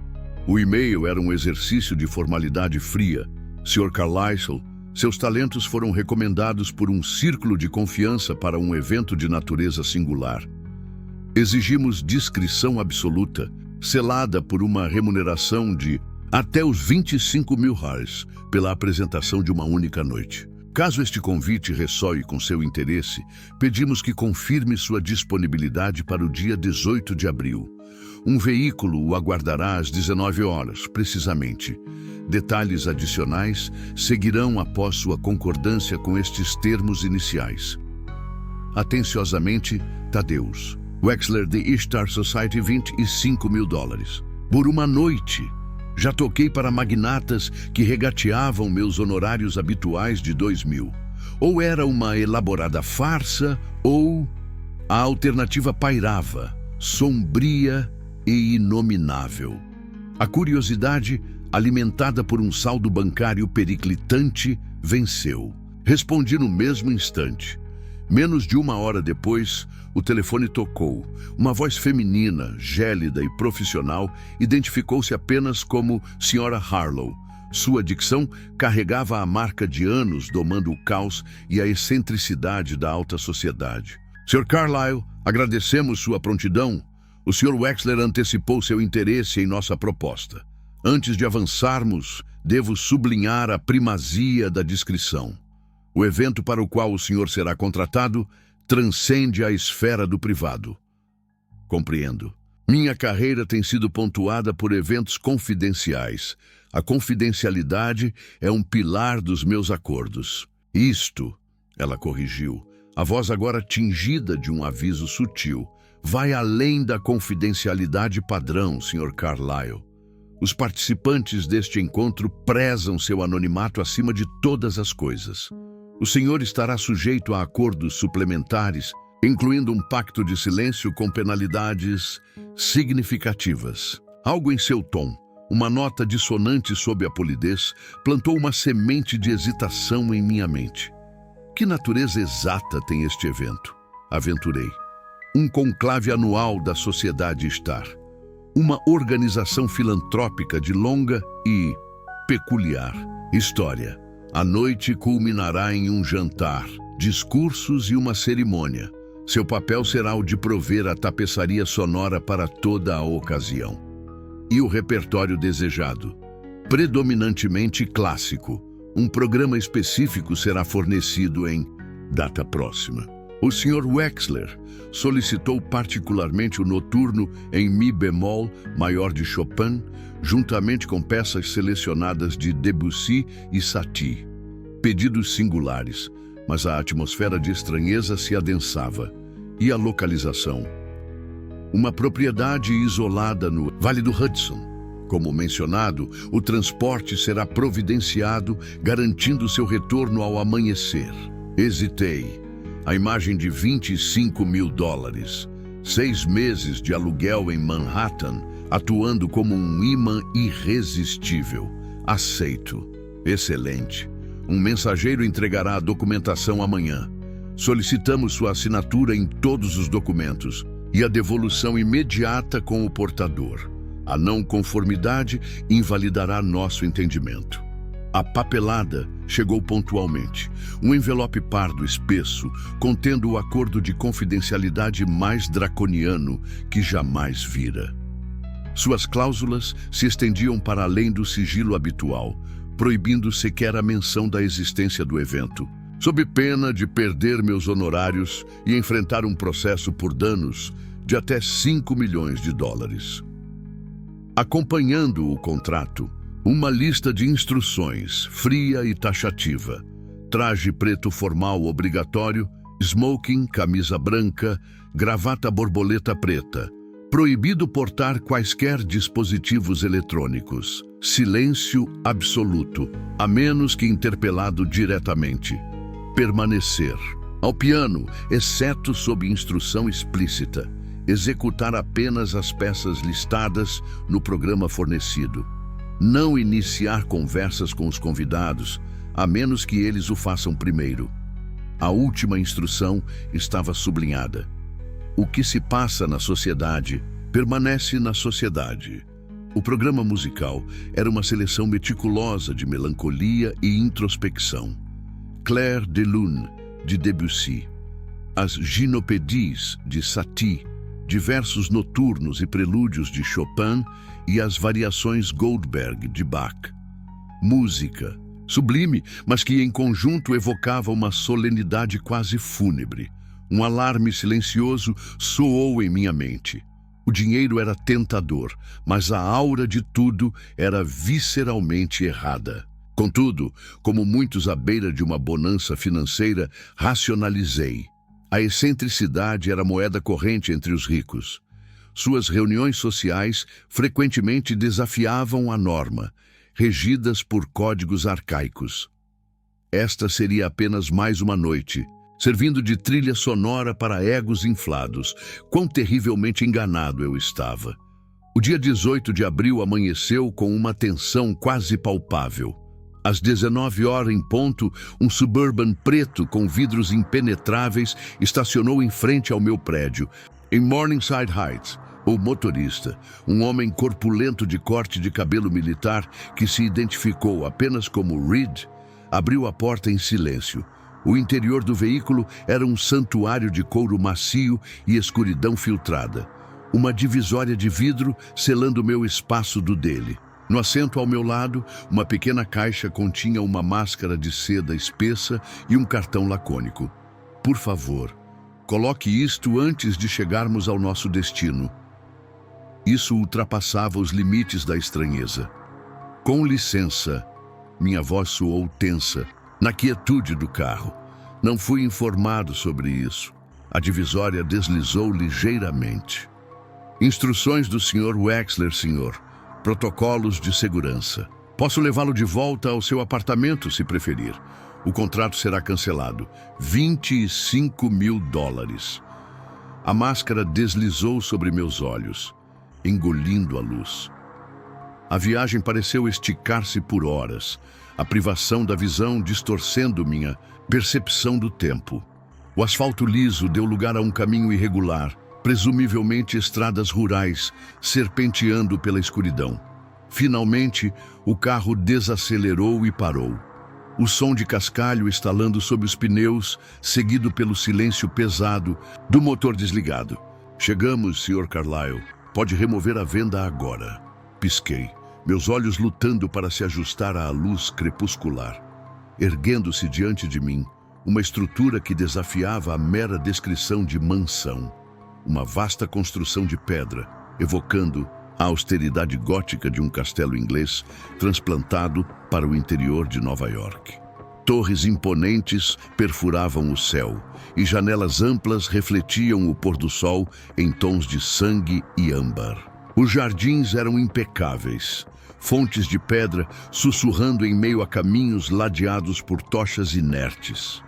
O e-mail era um exercício de formalidade fria. Sr. Carlyle, seus talentos foram recomendados por um círculo de confiança para um evento de natureza singular. Exigimos discrição absoluta, selada por uma remuneração de até os 25 mil reais pela apresentação de uma única noite. Caso este convite ressoe com seu interesse, pedimos que confirme sua disponibilidade para o dia 18 de abril. Um veículo o aguardará às 19 horas, precisamente. Detalhes adicionais seguirão após sua concordância com estes termos iniciais. Atenciosamente, Tadeusz Wexler de Ishtar Society, 25 mil dólares. Por uma noite. Já toquei para magnatas que regateavam meus honorários habituais de 2.000. Ou era uma elaborada farsa, ou a alternativa pairava, sombria e inominável. A curiosidade, alimentada por um saldo bancário periclitante, venceu. Respondi no mesmo instante. Menos de 1 hora depois, o telefone tocou. Uma voz feminina, gélida e profissional, identificou-se apenas como Sra. Harlow. Sua dicção carregava a marca de anos domando o caos e a excentricidade da alta sociedade. Sr. Carlyle, agradecemos sua prontidão. O Sr. Wexler antecipou seu interesse em nossa proposta. Antes de avançarmos, devo sublinhar a primazia da discrição. O evento para o qual o senhor será contratado transcende a esfera do privado. Compreendo. Minha carreira tem sido pontuada por eventos confidenciais. A confidencialidade é um pilar dos meus acordos. Isto, ela corrigiu, a voz agora tingida de um aviso sutil, vai além da confidencialidade padrão, Sr. Carlyle. Os participantes deste encontro prezam seu anonimato acima de todas as coisas. O senhor estará sujeito a acordos suplementares, incluindo um pacto de silêncio com penalidades significativas. Algo em seu tom, uma nota dissonante sob a polidez, plantou uma semente de hesitação em minha mente. Que natureza exata tem este evento? Aventurei. um conclave anual da Sociedade Star. Uma organização filantrópica de longa e peculiar história. A noite culminará em um jantar, discursos e uma cerimônia. Seu papel será o de prover a tapeçaria sonora para toda a ocasião. E o repertório desejado, predominantemente clássico. Um programa específico será fornecido em data próxima. O Sr. Wexler solicitou particularmente o noturno em Mi bemol maior de Chopin, juntamente com peças selecionadas de Debussy e Satie. Pedidos singulares, mas a atmosfera de estranheza se adensava. E a localização? Uma propriedade isolada no Vale do Hudson. Como mencionado, o transporte será providenciado, garantindo seu retorno ao amanhecer. Hesitei. A imagem de $25 mil. 6 meses de aluguel em Manhattan, atuando como um imã irresistível. Aceito. Excelente. Um mensageiro entregará a documentação amanhã. Solicitamos sua assinatura em todos os documentos e a devolução imediata com o portador. A não conformidade invalidará nosso entendimento. A papelada chegou pontualmente. Um envelope pardo espesso, contendo o acordo de confidencialidade mais draconiano que jamais vira. Suas cláusulas se estendiam para além do sigilo habitual, proibindo sequer a menção da existência do evento, sob pena de perder meus honorários e enfrentar um processo por danos de até $5 milhões. Acompanhando o contrato, uma lista de instruções, fria e taxativa. Traje preto formal obrigatório, smoking, camisa branca, gravata borboleta preta. Proibido portar quaisquer dispositivos eletrônicos. Silêncio absoluto, a menos que interpelado diretamente. Permanecer. Ao piano, exceto sob instrução explícita. Executar apenas as peças listadas no programa fornecido. Não iniciar conversas com os convidados, a menos que eles o façam primeiro. A última instrução estava sublinhada. O que se passa na sociedade, permanece na sociedade. O programa musical era uma seleção meticulosa de melancolia e introspecção. Clair de Lune, de Debussy. As Gynopédies, de Satie. Diversos noturnos e prelúdios de Chopin e as variações Goldberg de Bach. Música, sublime, mas que em conjunto evocava uma solenidade quase fúnebre. Um alarme silencioso soou em minha mente. O dinheiro era tentador, mas a aura de tudo era visceralmente errada. Contudo, como muitos à beira de uma bonança financeira, racionalizei. A excentricidade era moeda corrente entre os ricos. Suas reuniões sociais frequentemente desafiavam a norma, regidas por códigos arcaicos. Esta seria apenas mais uma noite, servindo de trilha sonora para egos inflados. Quão terrivelmente enganado eu estava. O dia 18 de abril amanheceu com uma tensão quase palpável. Às 19 horas em ponto, um Suburban preto com vidros impenetráveis estacionou em frente ao meu prédio. Em Morningside Heights, o motorista, um homem corpulento de corte de cabelo militar que se identificou apenas como Reed, abriu a porta em silêncio. O interior do veículo era um santuário de couro macio e escuridão filtrada. Uma divisória de vidro selando meu espaço do dele. No assento ao meu lado, uma pequena caixa continha uma máscara de seda espessa e um cartão lacônico. Por favor, coloque isto antes de chegarmos ao nosso destino. Isso ultrapassava os limites da estranheza. Com licença, minha voz soou tensa, na quietude do carro. Não fui informado sobre isso. A divisória deslizou ligeiramente. Instruções do Sr. Wexler, senhor. Protocolos de segurança. Posso levá-lo de volta ao seu apartamento, se preferir. O contrato será cancelado. $25 mil. A máscara deslizou sobre meus olhos, engolindo a luz. A viagem pareceu esticar-se por horas, a privação da visão distorcendo minha percepção do tempo. O asfalto liso deu lugar a um caminho irregular, presumivelmente estradas rurais, serpenteando pela escuridão. Finalmente, o carro desacelerou e parou. O som de cascalho estalando sob os pneus, seguido pelo silêncio pesado do motor desligado. Chegamos, Sr. Carlyle. Pode remover a venda agora. Pisquei, meus olhos lutando para se ajustar à luz crepuscular. Erguendo-se diante de mim, uma estrutura que desafiava a mera descrição de mansão. Uma vasta construção de pedra, evocando a austeridade gótica de um castelo inglês transplantado para o interior de Nova York. Torres imponentes perfuravam o céu e janelas amplas refletiam o pôr do sol em tons de sangue e âmbar. Os jardins eram impecáveis, fontes de pedra sussurrando em meio a caminhos ladeados por tochas inertes.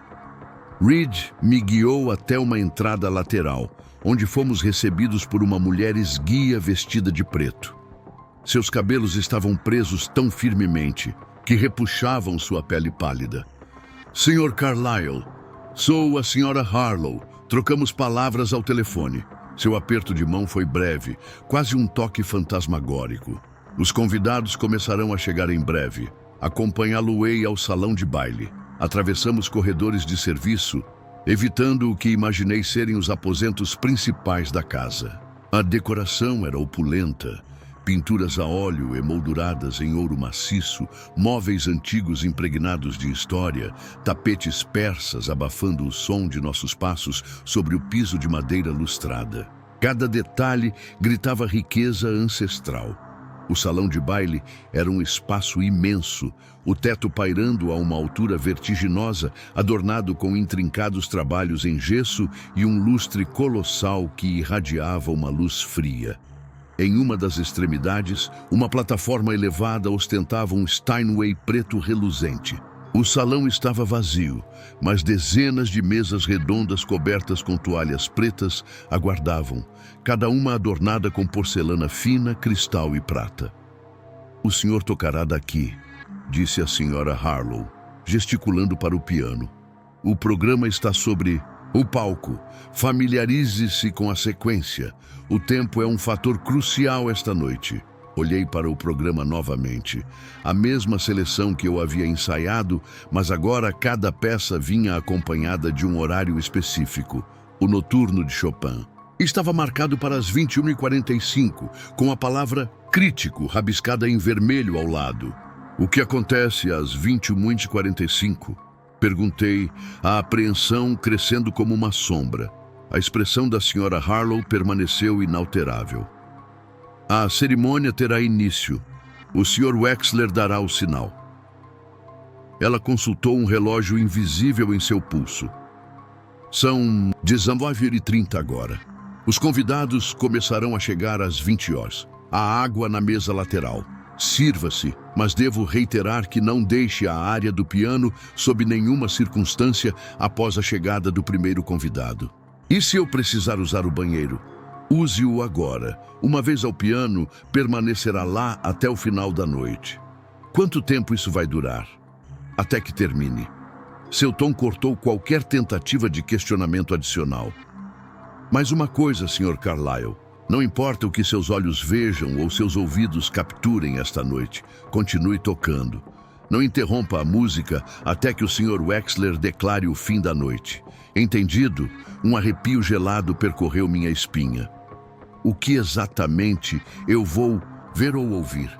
Reed me guiou até uma entrada lateral, onde fomos recebidos por uma mulher esguia vestida de preto. Seus cabelos estavam presos tão firmemente que repuxavam sua pele pálida. Sr. Carlyle, sou a Sra. Harlow. Trocamos palavras ao telefone. Seu aperto de mão foi breve, quase um toque fantasmagórico. Os convidados começarão a chegar em breve. Acompanhá-lo-ei ao salão de baile. Atravessamos corredores de serviço, evitando o que imaginei serem os aposentos principais da casa. A decoração era opulenta, pinturas a óleo emolduradas em ouro maciço, móveis antigos impregnados de história, tapetes persas abafando o som de nossos passos sobre o piso de madeira lustrada. Cada detalhe gritava riqueza ancestral. O salão de baile era um espaço imenso, o teto pairando a uma altura vertiginosa, adornado com intrincados trabalhos em gesso e um lustre colossal que irradiava uma luz fria. Em uma das extremidades, uma plataforma elevada ostentava um Steinway preto reluzente. O salão estava vazio, mas dezenas de mesas redondas cobertas com toalhas pretas aguardavam, cada uma adornada com porcelana fina, cristal e prata. "O senhor tocará daqui", disse a Sra. Harlow, gesticulando para o piano. "O programa está sobre o palco. Familiarize-se com a sequência. O tempo é um fator crucial esta noite." Olhei para o programa novamente. A mesma seleção que eu havia ensaiado, mas agora cada peça vinha acompanhada de um horário específico, o noturno de Chopin. Estava marcado para as 21h45, com a palavra crítico rabiscada em vermelho ao lado. "O que acontece às 21h45? Perguntei, a apreensão crescendo como uma sombra. A expressão da Sra. Harlow permaneceu inalterável. "A cerimônia terá início. O Sr. Wexler dará o sinal." Ela consultou um relógio invisível em seu pulso. "São 19h30 agora. Os convidados começarão a chegar às 20 horas. Há água na mesa lateral. Sirva-se, mas devo reiterar que não deixe a área do piano sob nenhuma circunstância após a chegada do primeiro convidado. E se eu precisar usar o banheiro? Use-o agora. Uma vez ao piano, permanecerá lá até o final da noite." "Quanto tempo isso vai durar?" "Até que termine." Seu tom cortou qualquer tentativa de questionamento adicional. "Mais uma coisa, Sr. Carlyle. Não importa o que seus olhos vejam ou seus ouvidos capturem esta noite, continue tocando. Não interrompa a música até que o Sr. Wexler declare o fim da noite. Entendido?" Um arrepio gelado percorreu minha espinha. "O que exatamente eu vou ver ou ouvir?"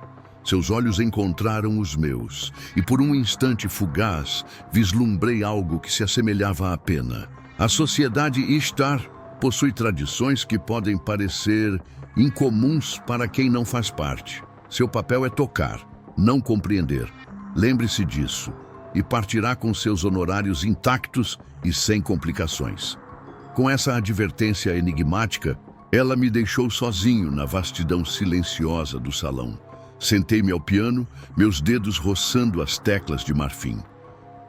Seus olhos encontraram os meus, e por um instante fugaz, vislumbrei algo que se assemelhava à pena. A sociedade Ishtar possui tradições que podem parecer incomuns para quem não faz parte. Seu papel é tocar, não compreender. Lembre-se disso, e partirá com seus honorários intactos e sem complicações. Com essa advertência enigmática, ela me deixou sozinho na vastidão silenciosa do salão. Sentei-me ao piano, meus dedos roçando as teclas de marfim.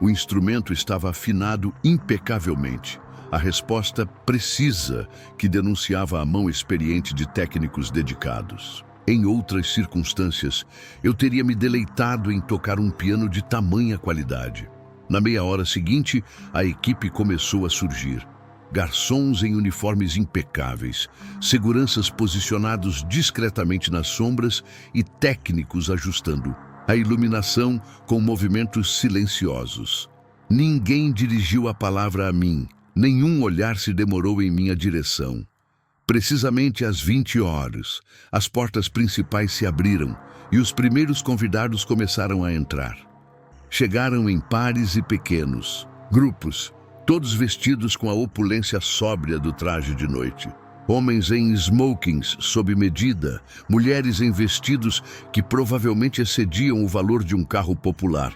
O instrumento estava afinado impecavelmente. A resposta precisa que denunciava a mão experiente de técnicos dedicados. Em outras circunstâncias, eu teria me deleitado em tocar um piano de tamanha qualidade. Na meia hora seguinte, a equipe começou a surgir. garçons em uniformes impecáveis, seguranças posicionados discretamente nas sombras e técnicos ajustando a iluminação com movimentos silenciosos. Ninguém dirigiu a palavra a mim, nenhum olhar se demorou em minha direção. Precisamente às 20 horas, as portas principais se abriram e os primeiros convidados começaram a entrar. Chegaram em pares e pequenos, grupos, todos vestidos com a opulência sóbria do traje de noite. Homens em smokings sob medida, mulheres em vestidos que provavelmente excediam o valor de um carro popular.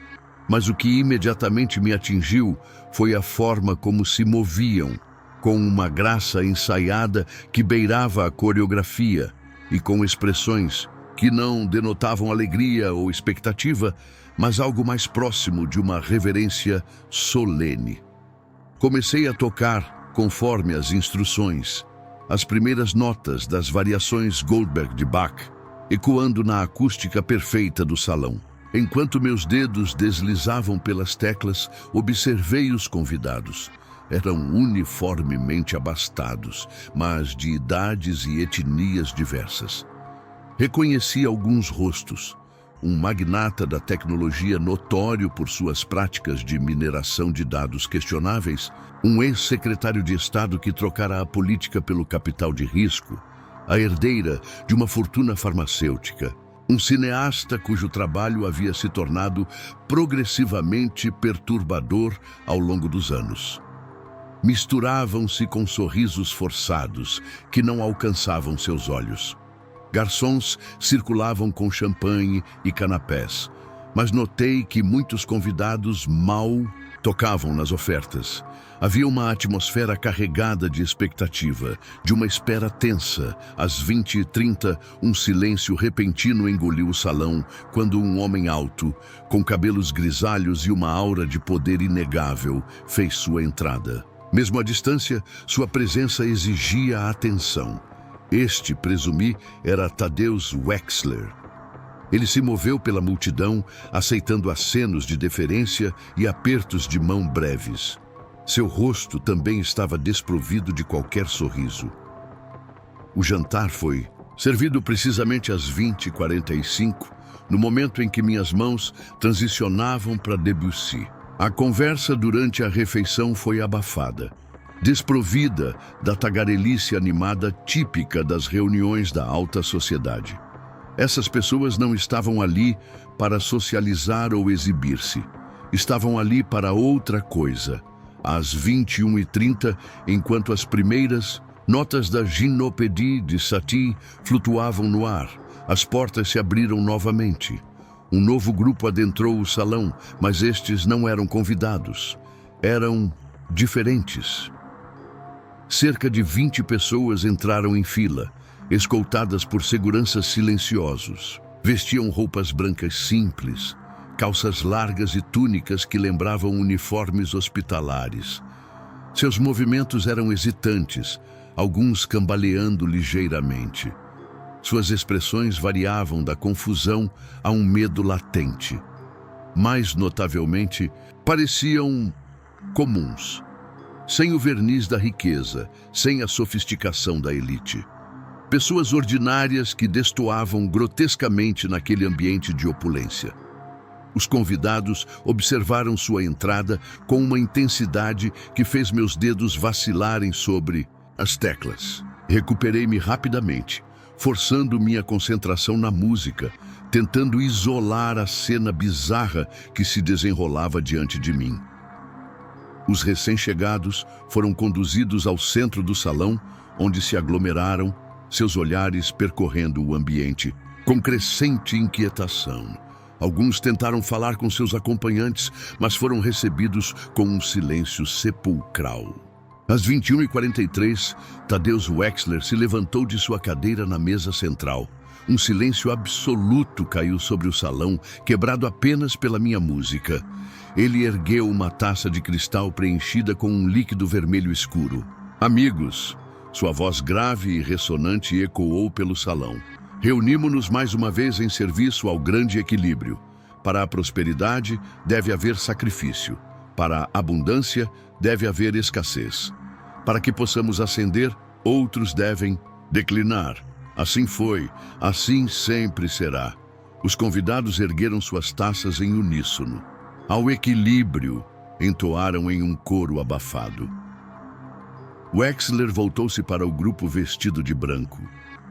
Mas o que imediatamente me atingiu foi a forma como se moviam, com uma graça ensaiada que beirava a coreografia e com expressões que não denotavam alegria ou expectativa, mas algo mais próximo de uma reverência solene. Comecei a tocar conforme as instruções, as primeiras notas das variações Goldberg de Bach, ecoando na acústica perfeita do salão. Enquanto meus dedos deslizavam pelas teclas, observei os convidados. Eram uniformemente abastados, mas de idades e etnias diversas. Reconheci alguns rostos. Um magnata da tecnologia notório por suas práticas de mineração de dados questionáveis, um ex-secretário de Estado que trocara a política pelo capital de risco, a herdeira de uma fortuna farmacêutica, um cineasta cujo trabalho havia se tornado progressivamente perturbador ao longo dos anos. Misturavam-se com sorrisos forçados que não alcançavam seus olhos. Garçons circulavam com champanhe e canapés, mas notei que muitos convidados mal tocavam nas ofertas. Havia uma atmosfera carregada de expectativa, de uma espera tensa. Às 20h30, um silêncio repentino engoliu o salão quando um homem alto, com cabelos grisalhos e uma aura de poder inegável, fez sua entrada. Mesmo à distância, sua presença exigia atenção. Este, presumi, era Tadeusz Wexler. Ele se moveu pela multidão, aceitando acenos de deferência e apertos de mão breves. Seu rosto também estava desprovido de qualquer sorriso. O jantar foi servido precisamente às 20h45, no momento em que minhas mãos transicionavam para Debussy. A conversa durante a refeição foi abafada, desprovida da tagarelice animada típica das reuniões da alta sociedade. Essas pessoas não estavam ali para socializar ou exibir-se. Estavam ali para outra coisa. Às 21h30, enquanto as primeiras notas da Gymnopédie de Satie flutuavam no ar, as portas se abriram novamente. Um novo grupo adentrou o salão, mas estes não eram convidados. Eram diferentes. Cerca de 20 pessoas entraram em fila, escoltadas por seguranças silenciosos. Vestiam roupas brancas simples, calças largas e túnicas que lembravam uniformes hospitalares. Seus movimentos eram hesitantes, alguns cambaleando ligeiramente. Suas expressões variavam da confusão a um medo latente. Mais notavelmente, pareciam comuns, sem o verniz da riqueza, sem a sofisticação da elite. Pessoas ordinárias que destoavam grotescamente naquele ambiente de opulência. Os convidados observaram sua entrada com uma intensidade que fez meus dedos vacilarem sobre as teclas. Recuperei-me rapidamente, forçando minha concentração na música, tentando isolar a cena bizarra que se desenrolava diante de mim. Os recém-chegados foram conduzidos ao centro do salão, onde se aglomeraram, seus olhares percorrendo o ambiente, com crescente inquietação. Alguns tentaram falar com seus acompanhantes, mas foram recebidos com um silêncio sepulcral. Às 21h43, Tadeusz Wexler se levantou de sua cadeira na mesa central. Um silêncio absoluto caiu sobre o salão, quebrado apenas pela minha música. Ele ergueu uma taça de cristal preenchida com um líquido vermelho escuro. Amigos, sua voz grave e ressonante ecoou pelo salão. Reunimo-nos mais uma vez em serviço ao grande equilíbrio. Para a prosperidade, deve haver sacrifício. Para a abundância, deve haver escassez. Para que possamos ascender, outros devem declinar. Assim foi, assim sempre será. Os convidados ergueram suas taças em uníssono. Ao equilíbrio, entoaram em um coro abafado. Wexler voltou-se para o grupo vestido de branco.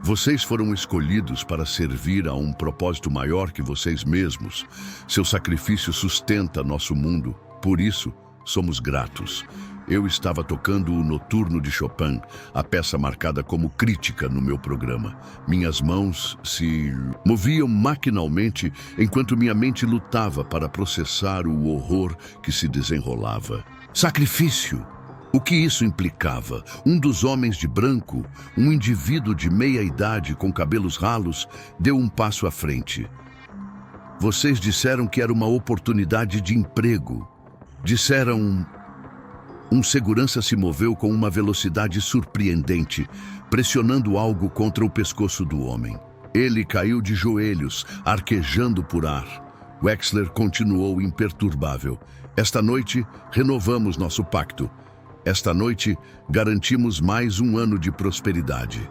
Vocês foram escolhidos para servir a um propósito maior que vocês mesmos. Seu sacrifício sustenta nosso mundo. Por isso, somos gratos. Eu estava tocando o Noturno de Chopin, a peça marcada como crítica no meu programa. Minhas mãos se moviam maquinalmente enquanto minha mente lutava para processar o horror que se desenrolava. Sacrifício! O que isso implicava? Um dos homens de branco, um indivíduo de meia-idade com cabelos ralos, deu um passo à frente. Vocês disseram que era uma oportunidade de emprego. Disseram... Um segurança se moveu com uma velocidade surpreendente, pressionando algo contra o pescoço do homem. Ele caiu de joelhos, arquejando por ar. Wexler continuou imperturbável. Esta noite, renovamos nosso pacto. Esta noite, garantimos mais um ano de prosperidade.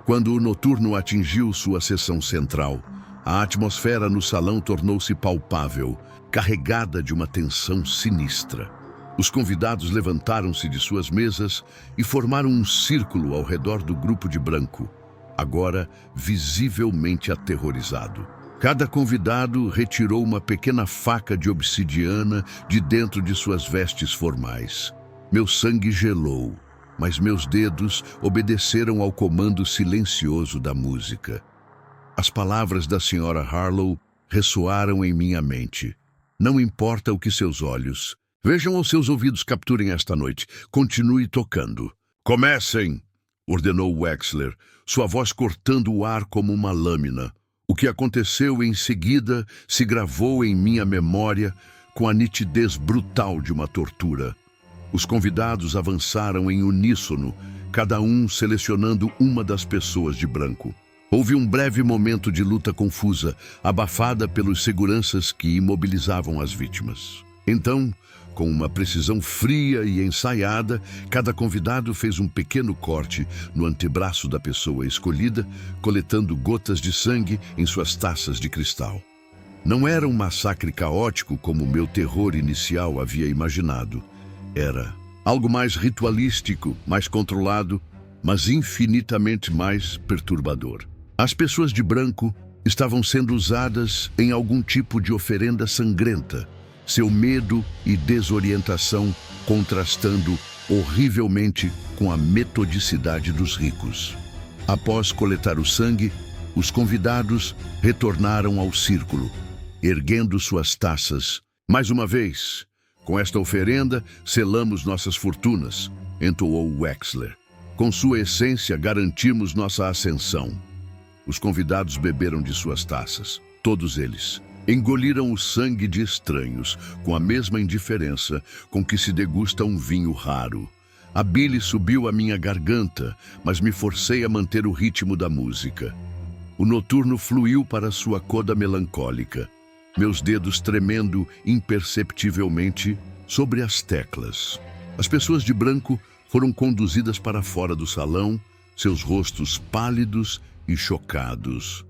Quando o noturno atingiu sua seção central, a atmosfera no salão tornou-se palpável, carregada de uma tensão sinistra. Os convidados levantaram-se de suas mesas e formaram um círculo ao redor do grupo de branco, agora visivelmente aterrorizado. Cada convidado retirou uma pequena faca de obsidiana de dentro de suas vestes formais. Meu sangue gelou, mas meus dedos obedeceram ao comando silencioso da música. As palavras da Sra. Harlow ressoaram em minha mente. Não importa o que seus olhos... Vejam ou seus ouvidos capturem esta noite. Continue tocando. Comecem! Ordenou Wexler, sua voz cortando o ar como uma lâmina. O que aconteceu em seguida se gravou em minha memória com a nitidez brutal de uma tortura. Os convidados avançaram em uníssono, cada um selecionando uma das pessoas de branco. Houve um breve momento de luta confusa, abafada pelos seguranças que imobilizavam as vítimas. Então, com uma precisão fria e ensaiada, cada convidado fez um pequeno corte no antebraço da pessoa escolhida, coletando gotas de sangue em suas taças de cristal. Não era um massacre caótico como meu terror inicial havia imaginado. Era algo mais ritualístico, mais controlado, mas infinitamente mais perturbador. As pessoas de branco estavam sendo usadas em algum tipo de oferenda sangrenta, seu medo e desorientação contrastando horrivelmente com a metodicidade dos ricos. Após coletar o sangue, os convidados retornaram ao círculo, erguendo suas taças. Mais uma vez, com esta oferenda, selamos nossas fortunas, entoou Wexler. Com sua essência, garantimos nossa ascensão. Os convidados beberam de suas taças, todos eles. Engoliram o sangue de estranhos, com a mesma indiferença com que se degusta um vinho raro. A bile subiu à minha garganta, mas me forcei a manter o ritmo da música. O noturno fluiu para sua coda melancólica, meus dedos tremendo imperceptivelmente sobre as teclas. As pessoas de branco foram conduzidas para fora do salão, seus rostos pálidos e chocados.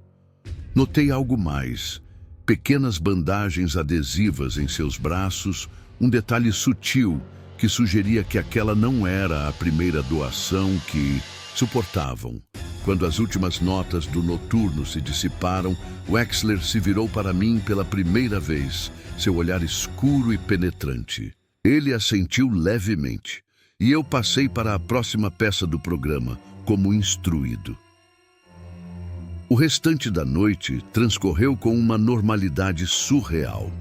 Notei algo mais. Pequenas bandagens adesivas em seus braços, um detalhe sutil que sugeria que aquela não era a primeira doação que suportavam. Quando as últimas notas do noturno se dissiparam, Wexler se virou para mim pela primeira vez, seu olhar escuro e penetrante. Ele assentiu levemente, e eu passei para a próxima peça do programa, como instruído. O restante da noite transcorreu com uma normalidade surreal.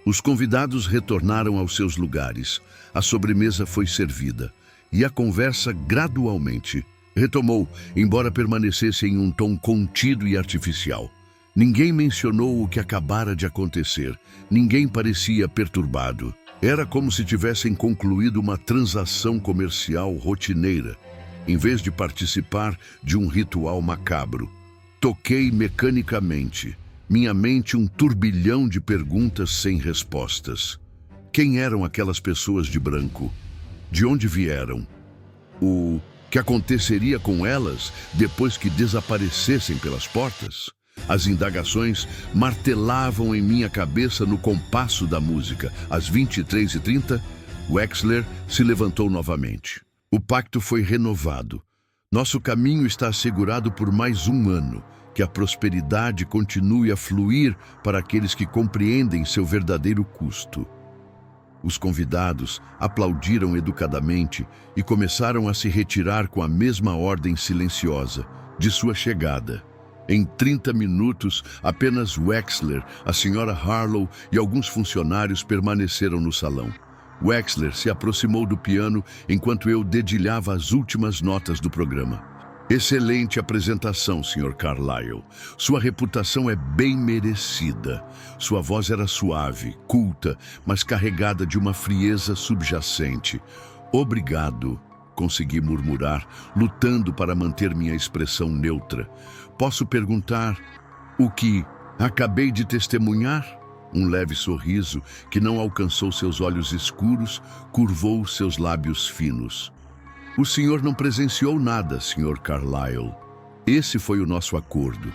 Os convidados retornaram aos seus lugares, a sobremesa foi servida, e a conversa gradualmente retomou, embora permanecesse em um tom contido e artificial. Ninguém mencionou o que acabara de acontecer, ninguém parecia perturbado. Era como se tivessem concluído uma transação comercial rotineira, em vez de participar de um ritual macabro. Toquei mecanicamente, minha mente um turbilhão de perguntas sem respostas. Quem eram aquelas pessoas de branco? De onde vieram? O que aconteceria com elas depois que desaparecessem pelas portas? As indagações martelavam em minha cabeça no compasso da música. Às 23h30, Wexler se levantou novamente. O pacto foi renovado. Nosso caminho está assegurado por mais um ano. Que a prosperidade continue a fluir para aqueles que compreendem seu verdadeiro custo. Os convidados aplaudiram educadamente e começaram a se retirar com a mesma ordem silenciosa de sua chegada. Em 30 minutos, apenas Wexler, a senhora Harlow e alguns funcionários permaneceram no salão. Wexler se aproximou do piano enquanto eu dedilhava as últimas notas do programa. Excelente apresentação, Sr. Carlyle. Sua reputação é bem merecida. Sua voz era suave, culta, mas carregada de uma frieza subjacente. Obrigado, consegui murmurar, lutando para manter minha expressão neutra. Posso perguntar o que acabei de testemunhar? Um leve sorriso, que não alcançou seus olhos escuros, curvou seus lábios finos. O senhor não presenciou nada, Sr. Carlyle. Esse foi o nosso acordo.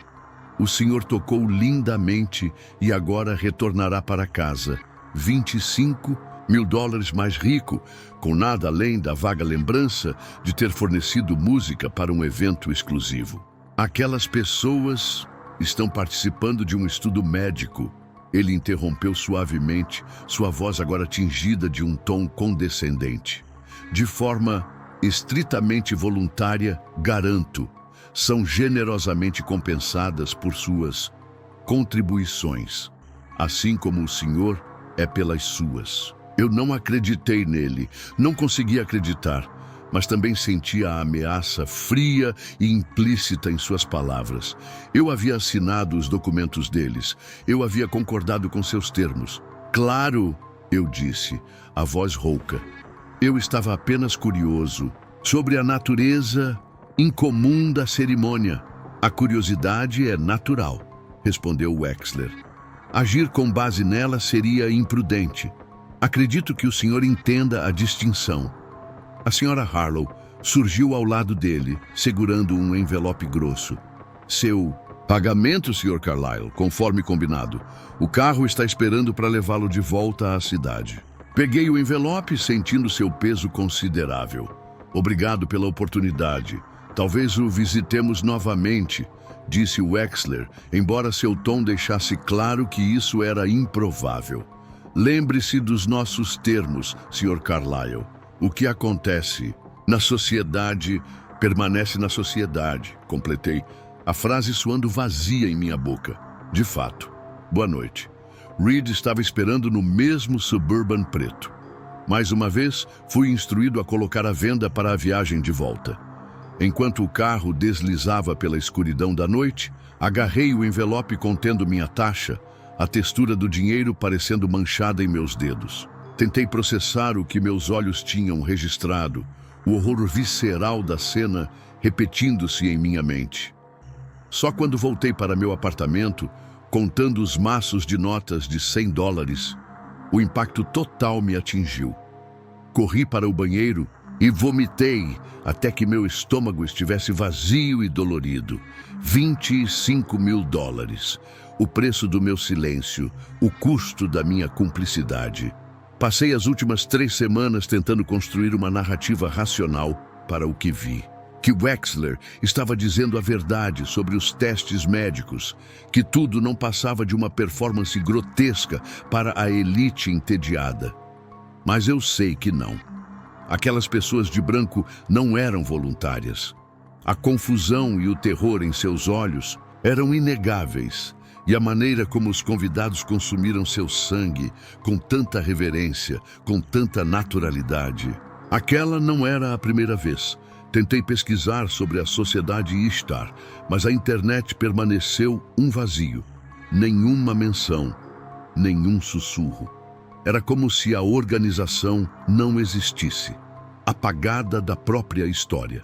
O senhor tocou lindamente e agora retornará para casa, $25 mil mais rico, com nada além da vaga lembrança de ter fornecido música para um evento exclusivo. Aquelas pessoas estão participando de um estudo médico. Ele interrompeu suavemente, sua voz agora tingida de um tom condescendente. De forma estritamente voluntária, garanto, são generosamente compensadas por suas contribuições, assim como o senhor é pelas suas. Eu não acreditei nele, não consegui acreditar, mas também sentia a ameaça fria e implícita em suas palavras. Eu havia assinado os documentos deles, eu havia concordado com seus termos. Claro, eu disse, a voz rouca. Eu estava apenas curioso sobre a natureza incomum da cerimônia. A curiosidade é natural, respondeu Wexler. Agir com base nela seria imprudente. Acredito que o senhor entenda a distinção. A senhora Harlow surgiu ao lado dele, segurando um envelope grosso. Seu pagamento, Sr. Carlyle, conforme combinado. O carro está esperando para levá-lo de volta à cidade. Peguei o envelope, sentindo seu peso considerável. Obrigado pela oportunidade. Talvez o visitemos novamente, disse Wexler, embora seu tom deixasse claro que isso era improvável. Lembre-se dos nossos termos, Sr. Carlyle. O que acontece na sociedade permanece na sociedade, completei, a frase soando vazia em minha boca. De fato. Boa noite. Reed estava esperando no mesmo Suburban preto. Mais uma vez, fui instruído a colocar a venda para a viagem de volta. Enquanto o carro deslizava pela escuridão da noite, agarrei o envelope contendo minha taxa, a textura do dinheiro parecendo manchada em meus dedos. Tentei processar o que meus olhos tinham registrado, o horror visceral da cena repetindo-se em minha mente. Só quando voltei para meu apartamento, contando os maços de notas de $100, o impacto total me atingiu. Corri para o banheiro e vomitei até que meu estômago estivesse vazio e dolorido. $25 mil. O preço do meu silêncio, o custo da minha cumplicidade. Passei as últimas 3 semanas tentando construir uma narrativa racional para o que vi. Que Wexler estava dizendo a verdade sobre os testes médicos, que tudo não passava de uma performance grotesca para a elite entediada. Mas eu sei que não. Aquelas pessoas de branco não eram voluntárias. A confusão e o terror em seus olhos eram inegáveis, e a maneira como os convidados consumiram seu sangue, com tanta reverência, com tanta naturalidade. Aquela não era a primeira vez. Tentei pesquisar sobre a sociedade Ishtar, mas a internet permaneceu um vazio. Nenhuma menção, nenhum sussurro. Era como se a organização não existisse, apagada da própria história.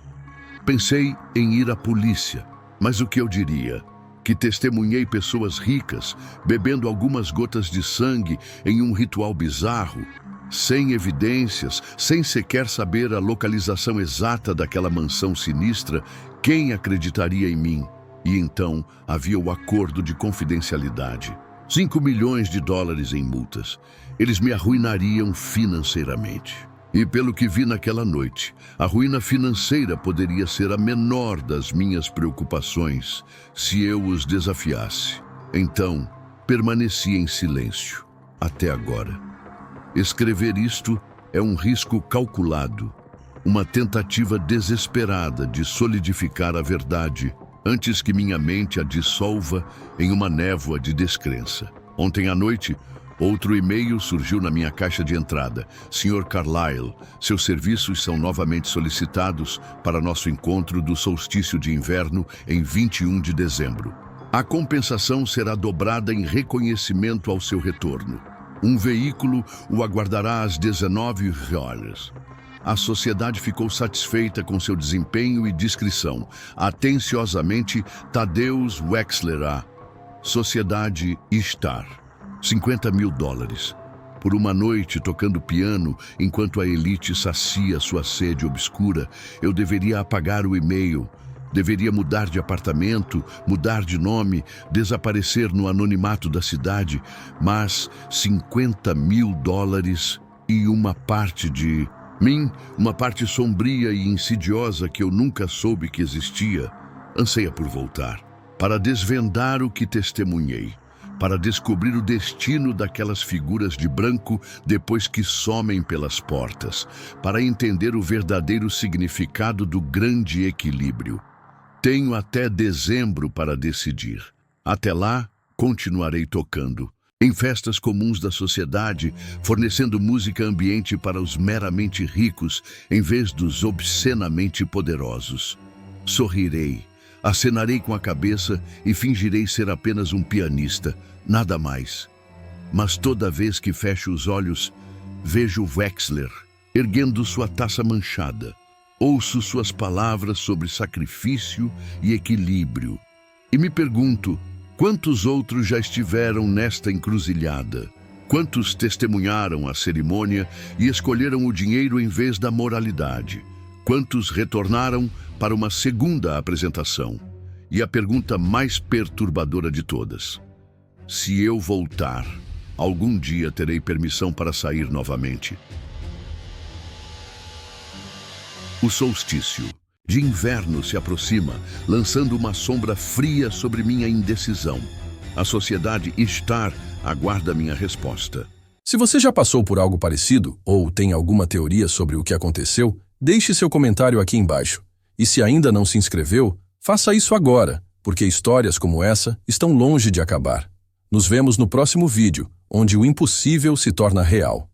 Pensei em ir à polícia, mas o que eu diria? Que testemunhei pessoas ricas bebendo algumas gotas de sangue em um ritual bizarro. sem evidências, sem sequer saber a localização exata daquela mansão sinistra, quem acreditaria em mim? E então havia o acordo de confidencialidade. 5 milhões de dólares em multas. Eles me arruinariam financeiramente. E pelo que vi naquela noite, a ruína financeira poderia ser a menor das minhas preocupações se eu os desafiasse. Então, permaneci em silêncio, até agora. Escrever isto é um risco calculado, uma tentativa desesperada de solidificar a verdade antes que minha mente a dissolva em uma névoa de descrença. Ontem à noite, outro e-mail surgiu na minha caixa de entrada. Sr. Carlyle, seus serviços são novamente solicitados para nosso encontro do solstício de inverno em 21 de dezembro. A compensação será dobrada em reconhecimento ao seu retorno. Um veículo o aguardará às 19 horas. A sociedade ficou satisfeita com seu desempenho e discrição. Atenciosamente, Tadeusz Wexler A. Sociedade Star. 50 mil dólares. Por uma noite tocando piano, enquanto a elite sacia sua sede obscura, eu deveria apagar o e-mail. Deveria mudar de apartamento, mudar de nome, desaparecer no anonimato da cidade, mas 50 mil dólares e uma parte de mim, uma parte sombria e insidiosa que eu nunca soube que existia, anseia por voltar, para desvendar o que testemunhei, para descobrir o destino daquelas figuras de branco depois que somem pelas portas, para entender o verdadeiro significado do grande equilíbrio. Tenho até dezembro para decidir. Até lá, continuarei tocando. Em festas comuns da sociedade, fornecendo música ambiente para os meramente ricos, em vez dos obscenamente poderosos. Sorrirei, acenarei com a cabeça e fingirei ser apenas um pianista, nada mais. Mas toda vez que fecho os olhos, vejo Wexler erguendo sua taça manchada. Ouço suas palavras sobre sacrifício e equilíbrio. E me pergunto, quantos outros já estiveram nesta encruzilhada? Quantos testemunharam a cerimônia e escolheram o dinheiro em vez da moralidade? Quantos retornaram para uma segunda apresentação? E a pergunta mais perturbadora de todas: se eu voltar, algum dia terei permissão para sair novamente? O solstício de inverno se aproxima, lançando uma sombra fria sobre minha indecisão. A sociedade Star aguarda minha resposta. Se você já passou por algo parecido ou tem alguma teoria sobre o que aconteceu, deixe seu comentário aqui embaixo. E se ainda não se inscreveu, faça isso agora, porque histórias como essa estão longe de acabar. Nos vemos no próximo vídeo, onde o impossível se torna real.